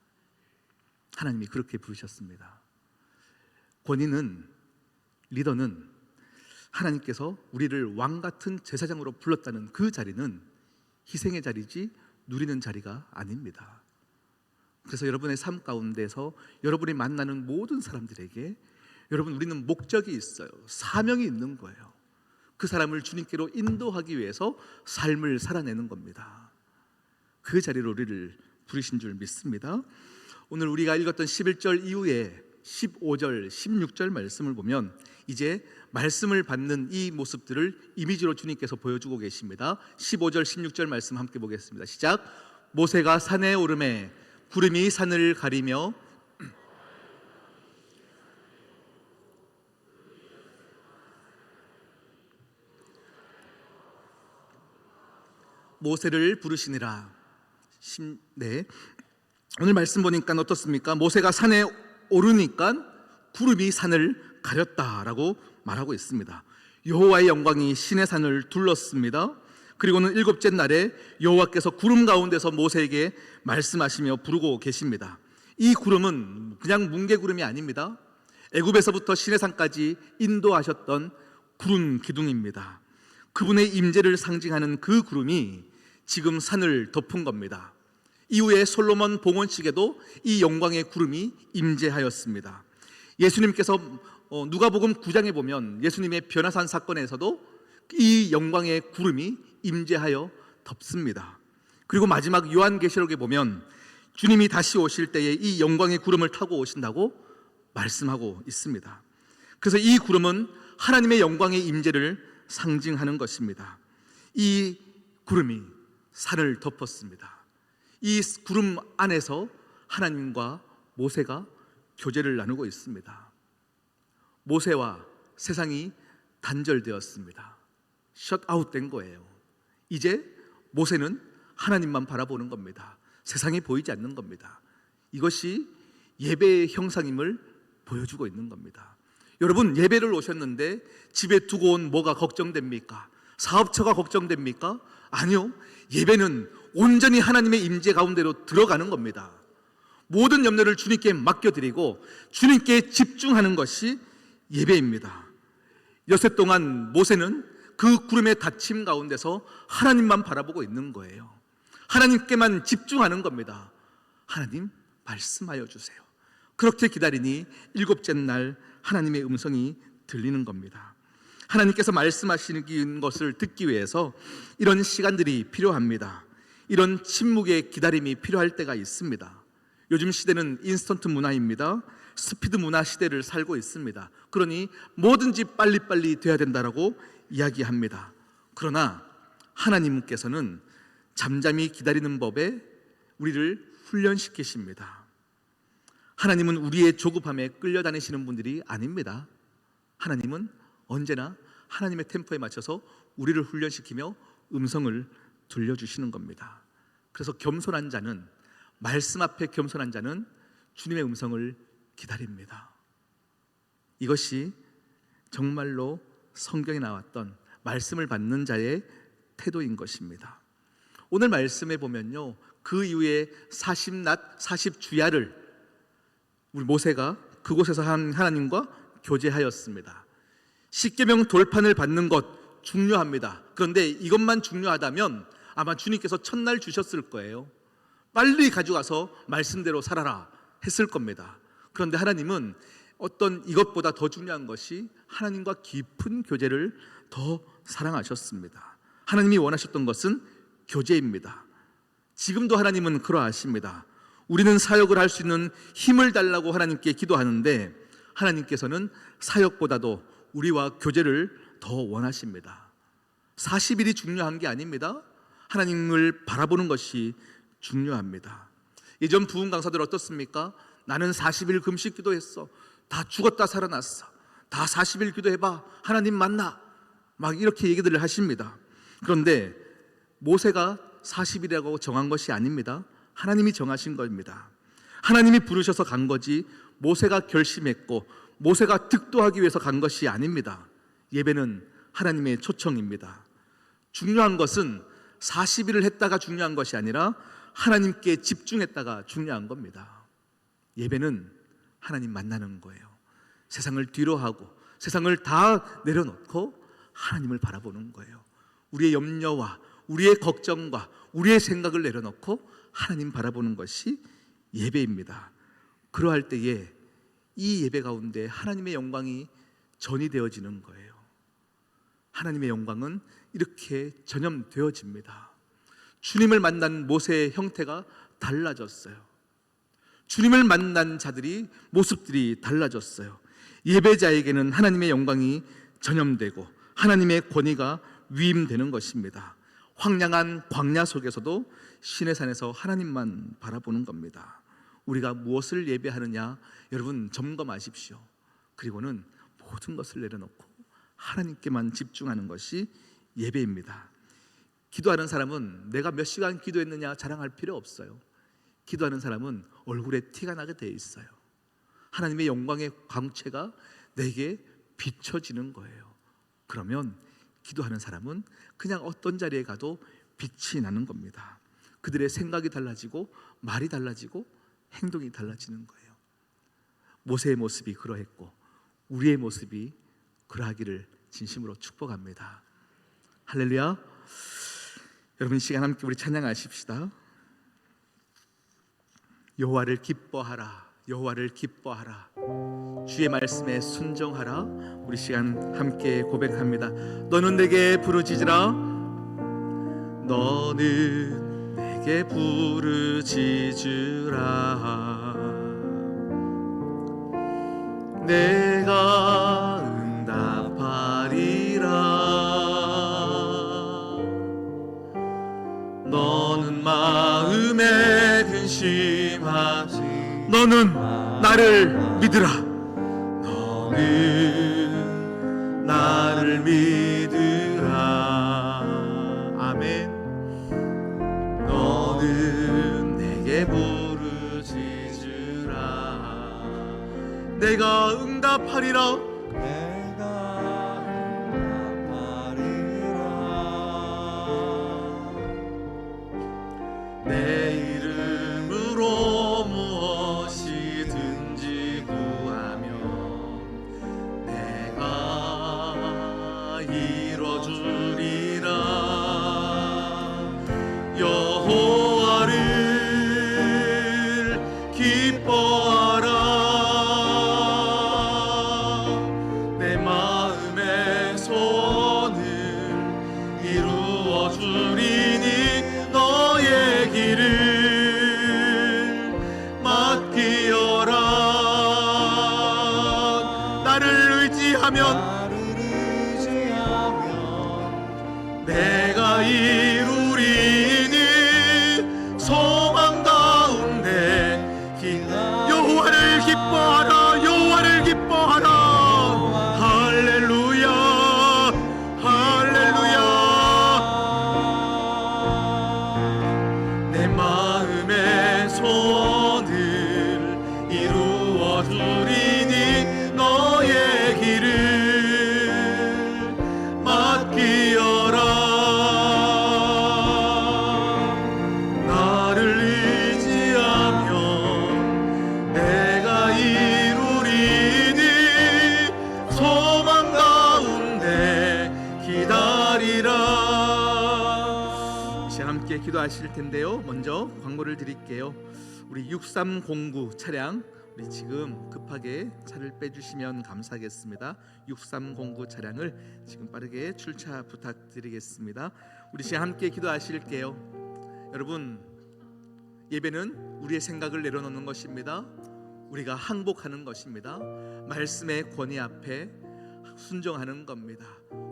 하나님이 그렇게 부르셨습니다. 권위는, 리더는 하나님께서 우리를 왕같은 제사장으로 불렀다는 그 자리는 희생의 자리지 누리는 자리가 아닙니다. 그래서 여러분의 삶 가운데서 여러분이 만나는 모든 사람들에게, 여러분 우리는 목적이 있어요. 사명이 있는 거예요. 그 사람을 주님께로 인도하기 위해서 삶을 살아내는 겁니다. 그 자리로 우리를 부르신 줄 믿습니다. 오늘 우리가 읽었던 11절 이후에 15절, 16절 말씀을 보면 이제 말씀을 받는 이 모습들을 이미지로 주님께서 보여주고 계십니다. 15절, 16절 말씀 함께 보겠습니다. 시작. 모세가 산에 오르매 구름이 산을 가리며 모세를 부르시니라. 네. 오늘 말씀 보니까 어떻습니까? 모세가 산에 오르니까 구름이 산을 가렸다라고 말하고 있습니다. 여호와의 영광이 시내 산을 둘렀습니다. 그리고는 7째 날에 여호와께서 구름 가운데서 모세에게 말씀하시며 부르고 계십니다. 이 구름은 그냥 뭉게구름이 아닙니다. 애굽에서부터 시내산까지 인도하셨던 구름 기둥입니다. 그분의 임재를 상징하는 그 구름이 지금 산을 덮은 겁니다. 이후에 솔로몬 봉헌식에도 이 영광의 구름이 임재하였습니다. 예수님께서 누가복음 9장에 보면 예수님의 변화산 사건에서도 이 영광의 구름이 임재하여 덮습니다. 그리고 마지막 요한계시록에 보면 주님이 다시 오실 때에 이 영광의 구름을 타고 오신다고 말씀하고 있습니다. 그래서 이 구름은 하나님의 영광의 임재를 상징하는 것입니다. 이 구름이 산을 덮었습니다. 이 구름 안에서 하나님과 모세가 교제를 나누고 있습니다. 모세와 세상이 단절되었습니다. 셧아웃된 거예요. 이제 모세는 하나님만 바라보는 겁니다. 세상이 보이지 않는 겁니다. 이것이 예배의 형상임을 보여주고 있는 겁니다. 여러분, 예배를 오셨는데 집에 두고 온 뭐가 걱정됩니까? 사업처가 걱정됩니까? 아니요. 예배는 온전히 하나님의 임재 가운데로 들어가는 겁니다. 모든 염려를 주님께 맡겨드리고 주님께 집중하는 것이 예배입니다. 여세 동안 모세는 그 구름의 닫힘 가운데서 하나님만 바라보고 있는 거예요. 하나님께만 집중하는 겁니다. 하나님, 말씀하여 주세요. 그렇게 기다리니 일곱째 날 하나님의 음성이 들리는 겁니다. 하나님께서 말씀하시는 것을 듣기 위해서 이런 시간들이 필요합니다. 이런 침묵의 기다림이 필요할 때가 있습니다. 요즘 시대는 인스턴트 문화입니다. 스피드 문화 시대를 살고 있습니다. 그러니 뭐든지 빨리빨리 돼야 된다라고 이야기합니다. 그러나 하나님께서는 잠잠히 기다리는 법에 우리를 훈련시키십니다. 하나님은 우리의 조급함에 끌려다니시는 분들이 아닙니다. 하나님은 언제나 하나님의 템포에 맞춰서 우리를 훈련시키며 음성을 들려주시는 겁니다. 그래서 겸손한 자는, 말씀 앞에 겸손한 자는 주님의 음성을 기다립니다. 이것이 정말로 성경에 나왔던 말씀을 받는 자의 태도인 것입니다. 오늘 말씀에 보면요, 그 이후에 40낮 40주야를 우리 모세가 그곳에서 하나님과 교제하였습니다. 십계명 돌판을 받는 것 중요합니다. 그런데 이것만 중요하다면 아마 주님께서 첫날 주셨을 거예요. 빨리 가져가서 말씀대로 살아라 했을 겁니다. 그런데 하나님은 어떤 이것보다 더 중요한 것이 하나님과 깊은 교제를 더 사랑하셨습니다. 하나님이 원하셨던 것은 교제입니다. 지금도 하나님은 그러하십니다. 우리는 사역을 할 수 있는 힘을 달라고 하나님께 기도하는데 하나님께서는 사역보다도 우리와 교제를 더 원하십니다. 40일이 중요한 게 아닙니다. 하나님을 바라보는 것이 중요합니다. 예전 부흥 강사들 어떻습니까? 나는 40일 금식 기도했어. 다 죽었다 살아났어. 다 40일 기도해봐. 하나님 만나. 막 이렇게 얘기들을 하십니다. 그런데 모세가 40일이라고 정한 것이 아닙니다. 하나님이 정하신 겁니다. 하나님이 부르셔서 간 거지 모세가 결심했고 모세가 득도하기 위해서 간 것이 아닙니다. 예배는 하나님의 초청입니다. 중요한 것은 40일을 했다가 중요한 것이 아니라 하나님께 집중했다가 중요한 겁니다. 예배는 하나님 만나는 거예요. 세상을 뒤로 하고 세상을 다 내려놓고 하나님을 바라보는 거예요. 우리의 염려와 우리의 걱정과 우리의 생각을 내려놓고 하나님 바라보는 것이 예배입니다. 그러할 때에 이 예배 가운데 하나님의 영광이 전이되어지는 거예요. 하나님의 영광은 이렇게 전염되어집니다. 주님을 만난 모세의 형태가 달라졌어요. 주님을 만난 자들이 모습들이 달라졌어요. 예배자에게는 하나님의 영광이 전염되고 하나님의 권위가 위임되는 것입니다. 황량한 광야 속에서도 신의 산에서 하나님만 바라보는 겁니다. 우리가 무엇을 예배하느냐 여러분 점검하십시오. 그리고는 모든 것을 내려놓고 하나님께만 집중하는 것이 예배입니다. 기도하는 사람은 내가 몇 시간 기도했느냐 자랑할 필요 없어요. 기도하는 사람은 얼굴에 티가 나게 돼 있어요. 하나님의 영광의 광채가 내게 비춰지는 거예요. 그러면 기도하는 사람은 그냥 어떤 자리에 가도 빛이 나는 겁니다. 그들의 생각이 달라지고 말이 달라지고 행동이 달라지는 거예요. 모세의 모습이 그러했고 우리의 모습이 그러하기를 진심으로 축복합니다. 할렐루야. 여러분 이 시간 함께 우리 찬양하십시다. 여호와를 기뻐하라. 여호와를 기뻐하라. 주의 말씀에 순종하라. 우리 시간 함께 고백합니다. 너는 내게 부르짖으라. 너는 내게 부르짖으라. 내가 응답하리라. 너는 마음에 근심하지. 너는 나를 믿으라. 너는 나를 믿으라. 아멘. 너는 내게 부르짖으라. 내가 응답하리라. 내가 응답하리라. 내 이름으로 무엇이든지 구하면 내가 이뤄주리라. 여호와를 기뻐하라. 내 마음의 소원을 이루어주리니 너의 길을 맡기어라. 나를 의지하면 내가 이루리니 소망 가운데 여호와를 기뻐하라. 여호와를 기뻐하라. 할렐루야. 할렐루야. 내 마음의 소원을 이루어주리니 너의 길을 맡기어라. 나를 의지하면 내가 이루리니 소망 가운데 기다리라. 이제 함께 기도하실 텐데요. 먼저 광고를 드릴게요. 우리 6309 차량, 우리 지금 급하게 차를 빼주시면 감사하겠습니다. 6309 차량을 지금 빠르게 출차 부탁드리겠습니다. 우리 지금 함께 기도하실게요. 여러분, 예배는 우리의 생각을 내려놓는 것입니다. 우리가 항복하는 것입니다. 말씀의 권위 앞에 순종하는 겁니다.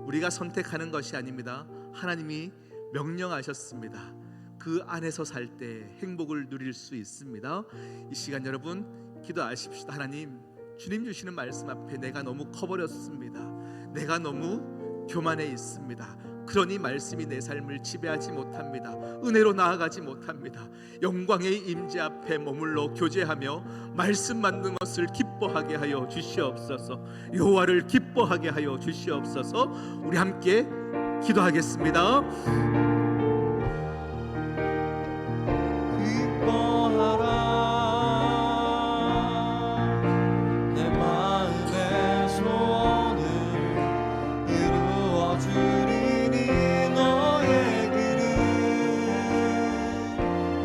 우리가 선택하는 것이 아닙니다. 하나님이 명령하셨습니다. 그 안에서 살 때 행복을 누릴 수 있습니다. 이 시간 여러분 기도하십시다. 하나님, 주님 주시는 말씀 앞에 내가 너무 커버렸습니다. 내가 너무 교만해 있습니다. 그러니 말씀이 내 삶을 지배하지 못합니다. 은혜로 나아가지 못합니다. 영광의 임재 앞에 머물러 교제하며 말씀 만든 것을 기뻐하게 하여 주시옵소서. 여호와를 기뻐하게 하여 주시옵소서. 우리 함께 기도하겠습니다. 내 마음의 소원을 이루어주리니 너의 길을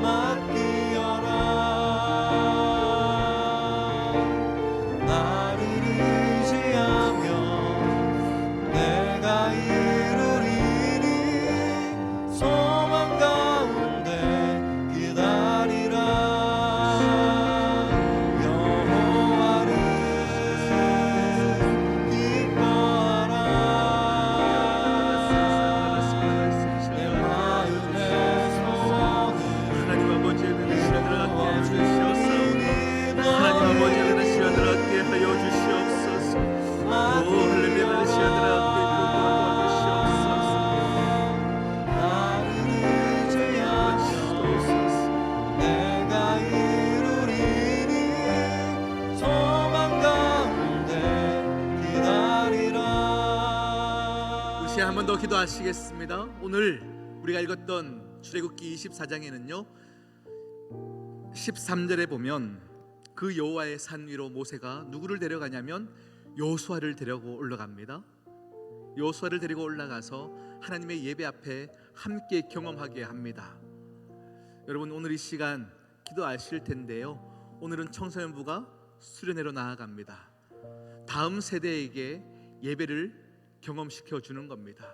맡기어라. 나를 의지하며 내가 이루리니 소망 가운데 기다리라. 여호와를 기뻐하라. 내 마음의 소원을 하나님 아버지의 은혜 시간을 얻게 하여 주시옵소서. 하나님 아버지의 은혜 시간을 얻게 하여 주시옵소서. 오 할렐루야. 시간을 얻게 도와주시옵소서. 나를 의지하며 내가 이루리니 소망 가운데 기다리라. 우리 시간 한 번 더 기도하시겠습니다. 오늘 우리가 읽었던 출애굽기 24장에는요 13절에 보면 그 여호와의 산 위로 모세가 누구를 데려가냐면 여호수아를 데리고 올라갑니다. 여호수아를 데리고 올라가서 하나님의 예배 앞에 함께 경험하게 합니다. 여러분, 오늘 이 시간 기도하실 텐데요. 오늘은 청소년부가 수련회로 나아갑니다. 다음 세대에게 예배를 경험시켜 주는 겁니다.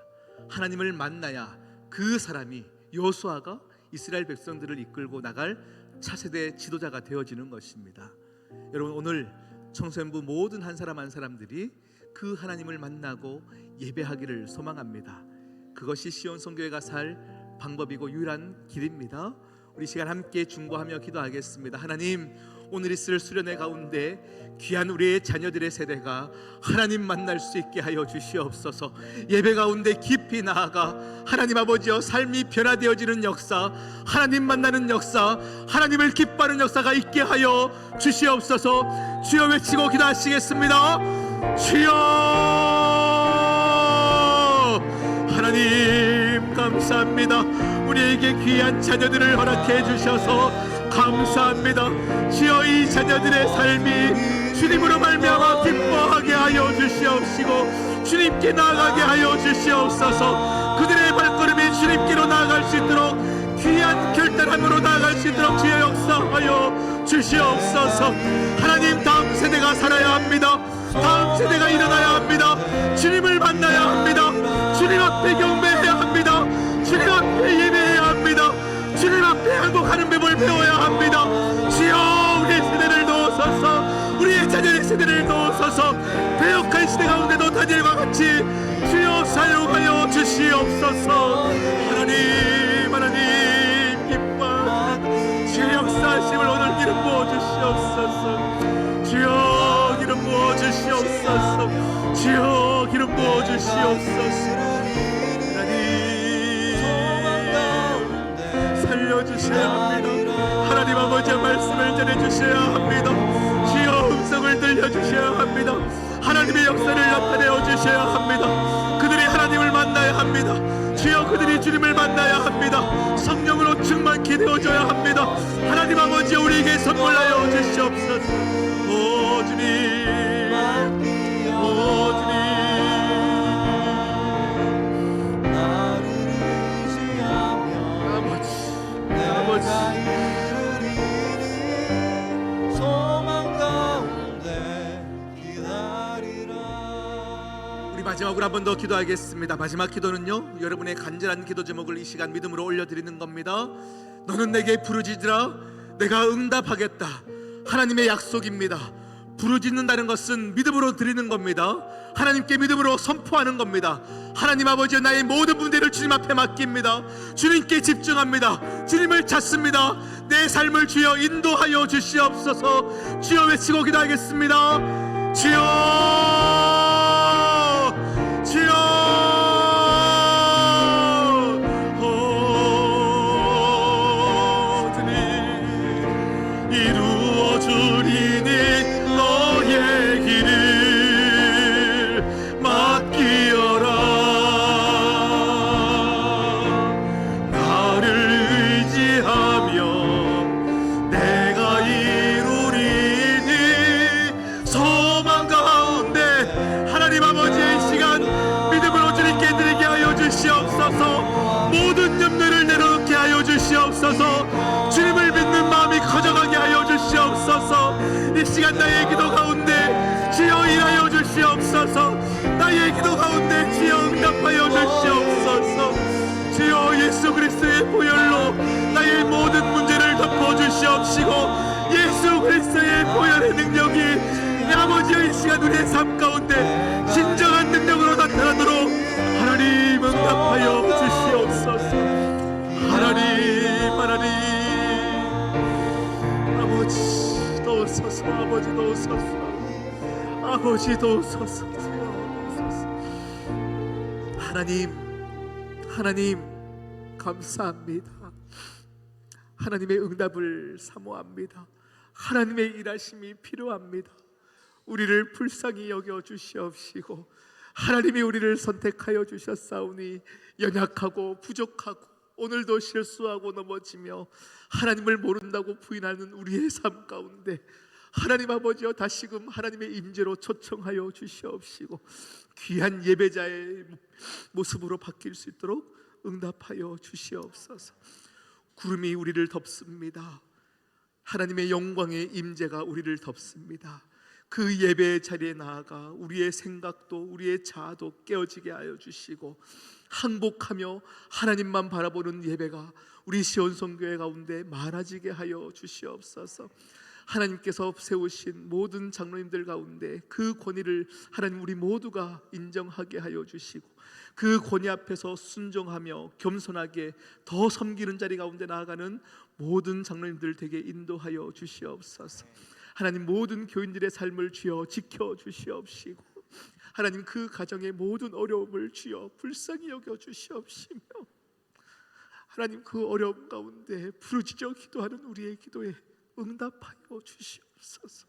하나님을 만나야 그 사람이, 여호수아가 이스라엘 백성들을 이끌고 나갈 차세대 지도자가 되어지는 것입니다. 여러분, 오늘 청소년부 모든 한 사람 한 사람들이 그 하나님을 만나고 예배하기를 소망합니다. 그것이 시온 성교회가 살 방법이고 유일한 길입니다. 우리 시간 함께 중보하며 기도하겠습니다. 하나님, 오늘 있을 수련회 가운데 귀한 우리의 자녀들의 세대가 하나님 만날 수 있게 하여 주시옵소서. 예배 가운데 깊이 나아가 하나님 아버지여 삶이 변화되어지는 역사, 하나님 만나는 역사, 하나님을 기뻐하는 역사가 있게 하여 주시옵소서. 주여 외치고 기도하시겠습니다. 주여, 하나님 감사합니다. 우리에게 귀한 자녀들을 허락해 주셔서 감사합니다. 주여, 이 자녀들의 삶이 주님으로 말미암아 기뻐하게 하여 주시옵시고 주님께 나아가게 하여 주시옵소서. 그들의 발걸음이 주님께로 나아갈 수 있도록, 귀한 결단함으로 나아갈 수 있도록 주여 역사하여 주시옵소서. 하나님, 다음 세대가 살아야 합니다. 다음 세대가 일어나야 합니다. 주님을 만나야 합니다. 주님 앞에 경배해야 합니다. 주님 앞에 예배해야 합니다. 주님 앞에 행복하는 법을 배워야 합니다. 주여, 우리의 세대를 넣으소서. 우리의 자녀의 세대를 넣으소서. 배역한 시대 가운데도 다니엘과 같이 주여 사용하여 주시옵소서. 하나님, 하나님 기뻐 주의 역사하심을 오늘 기름 부어 주시옵소서. 주여 기름 부어 주시옵소서. 주여 기름 부어 주시옵소서. 살려주셔야 합니다. 하나님 아버지의 말씀을 전해주셔야 합니다. 주여 음성을 들려주셔야 합니다. 하나님의 역사를 나타내어 주셔야 합니다. 그들이 하나님을 만나야 합니다. 주여, 그들이 주님을 만나야 합니다. 성령으로 충만케 되어져야 합니다. 하나님 아버지, 우리에게 선물하여 주시옵소서. 오 주님, 오 주님, 우리 마지막으로 한 번 더 기도하겠습니다. 마지막 기도는요, 여러분의 간절한 기도 제목을 이 시간 믿음으로 올려드리는 겁니다. 너는 내게 부르짖으라 내가 응답하겠다. 하나님의 약속입니다. 부르짖는다는 것은 믿음으로 드리는 겁니다. 하나님께 믿음으로 선포하는 겁니다. 하나님 아버지, 나의 모든 문제를 주님 앞에 맡깁니다. 주님께 집중합니다. 주님을 찾습니다. 내 삶을 주여 인도하여 주시옵소서. 주여 외치고 기도하겠습니다. 주여, 주여, 주님 이루어 주리니 너의 길을 맡기어라. 나를 의지하며 내가 이루리니 소망 가운데 하나님 아버지의 시간 믿음으로 주님께 드리게 하여 주시옵소서. 모든 염려를 내려놓게 하여 주시옵소서. 주님을 믿는 마음이 커져가게 하여 주시옵소서. 이 시간 나의 기도 가운데 주여 일하여 주시옵소서. 나의 기도 가운데 주여 응답하여 주시옵소서. 주여, 예수 그리스도의 보혈로 나의 모든 문제를 덮어주시옵시고 예수 그리스도의 보혈의 능력이 아버지의 이 시간 우리의 삶 가운데 진정한 능력으로 나타나도록 하나님 응답하여 주시옵소서. 하나님, 하나님 아버지 도우소서. 아버지 도우소서. 아버지 도우소서. 하나님, 하나님 감사합니다. 하나님의 응답을 사모합니다. 하나님의 일하심이 필요합니다. 우리를 불쌍히 여겨 주시옵시고 하나님이 우리를 선택하여 주셨사오니 연약하고 부족하고 오늘도 실수하고 넘어지며 하나님을 모른다고 부인하는 우리의 삶 가운데 하나님 아버지여 다시금 하나님의 임재로 초청하여 주시옵시고 귀한 예배자의 모습으로 바뀔 수 있도록 응답하여 주시옵소서. 구름이 우리를 덮습니다. 하나님의 영광의 임재가 우리를 덮습니다. 그 예배의 자리에 나아가 우리의 생각도 우리의 자아도 깨어지게 하여 주시고 항복하며 하나님만 바라보는 예배가 우리 시온성교회 가운데 많아지게 하여 주시옵소서. 하나님께서 세우신 모든 장로님들 가운데 그 권위를 하나님 우리 모두가 인정하게 하여 주시고 그 권위 앞에서 순종하며 겸손하게 더 섬기는 자리 가운데 나아가는 모든 장로님들 되게 인도하여 주시옵소서. 하나님 모든 교인들의 삶을 주여 지켜 주시옵시고 하나님 그 가정의 모든 어려움을 주여 불쌍히 여겨 주시옵시며 하나님 그 어려움 가운데 부르짖어 기도하는 우리의 기도에 응답하여 주시옵소서.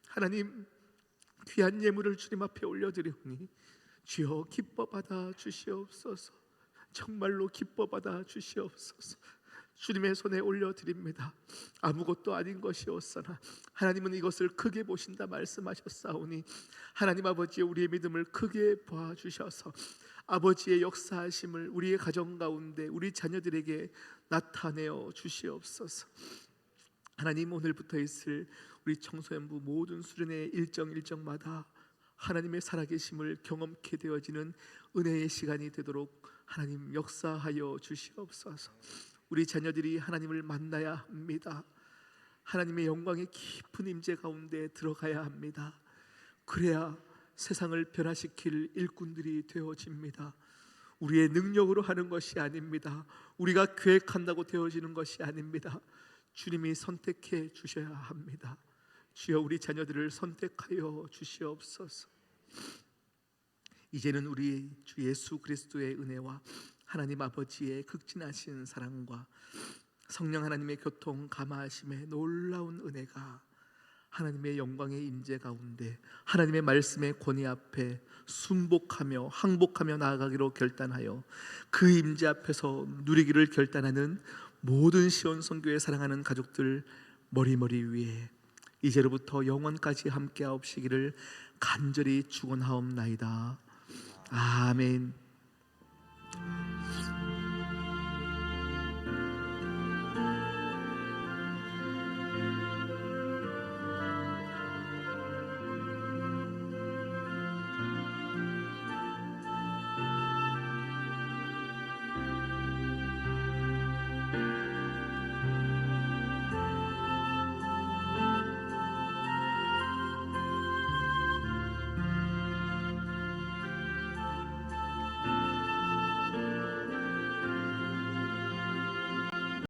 하나님 귀한 예물을 주님 앞에 올려드리오니 주여 기뻐 받아 주시옵소서. 정말로 기뻐 받아 주시옵소서. 주님의 손에 올려드립니다. 아무것도 아닌 것이었으나 하나님은 이것을 크게 보신다 말씀하셨사오니 하나님 아버지의 우리의 믿음을 크게 봐주셔서 아버지의 역사하심을 우리의 가정 가운데 우리 자녀들에게 나타내어 주시옵소서. 하나님 오늘부터 있을 우리 청소년부 모든 수련회 일정마다 하나님의 살아계심을 경험케 되어지는 은혜의 시간이 되도록 하나님 역사하여 주시옵소서. 우리 자녀들이 하나님을 만나야 합니다. 하나님의 영광의 깊은 임재 가운데 들어가야 합니다. 그래야 세상을 변화시킬 일꾼들이 되어집니다. 우리의 능력으로 하는 것이 아닙니다. 우리가 계획한다고 되어지는 것이 아닙니다. 주님이 선택해 주셔야 합니다. 주여 우리 자녀들을 선택하여 주시옵소서. 이제는 우리 주 예수 그리스도의 은혜와 하나님 아버지의 극진하신 사랑과 성령 하나님의 교통 감화하심의 놀라운 은혜가 하나님의 영광의 임재 가운데 하나님의 말씀의 권위 앞에 순복하며 항복하며 나아가기로 결단하여 그 임재 앞에서 누리기를 결단하는 모든 시온성교회 사랑하는 가족들 머리머리 위에 이제로부터 영원까지 함께하옵시기를 간절히 축원하옵나이다. 아멘.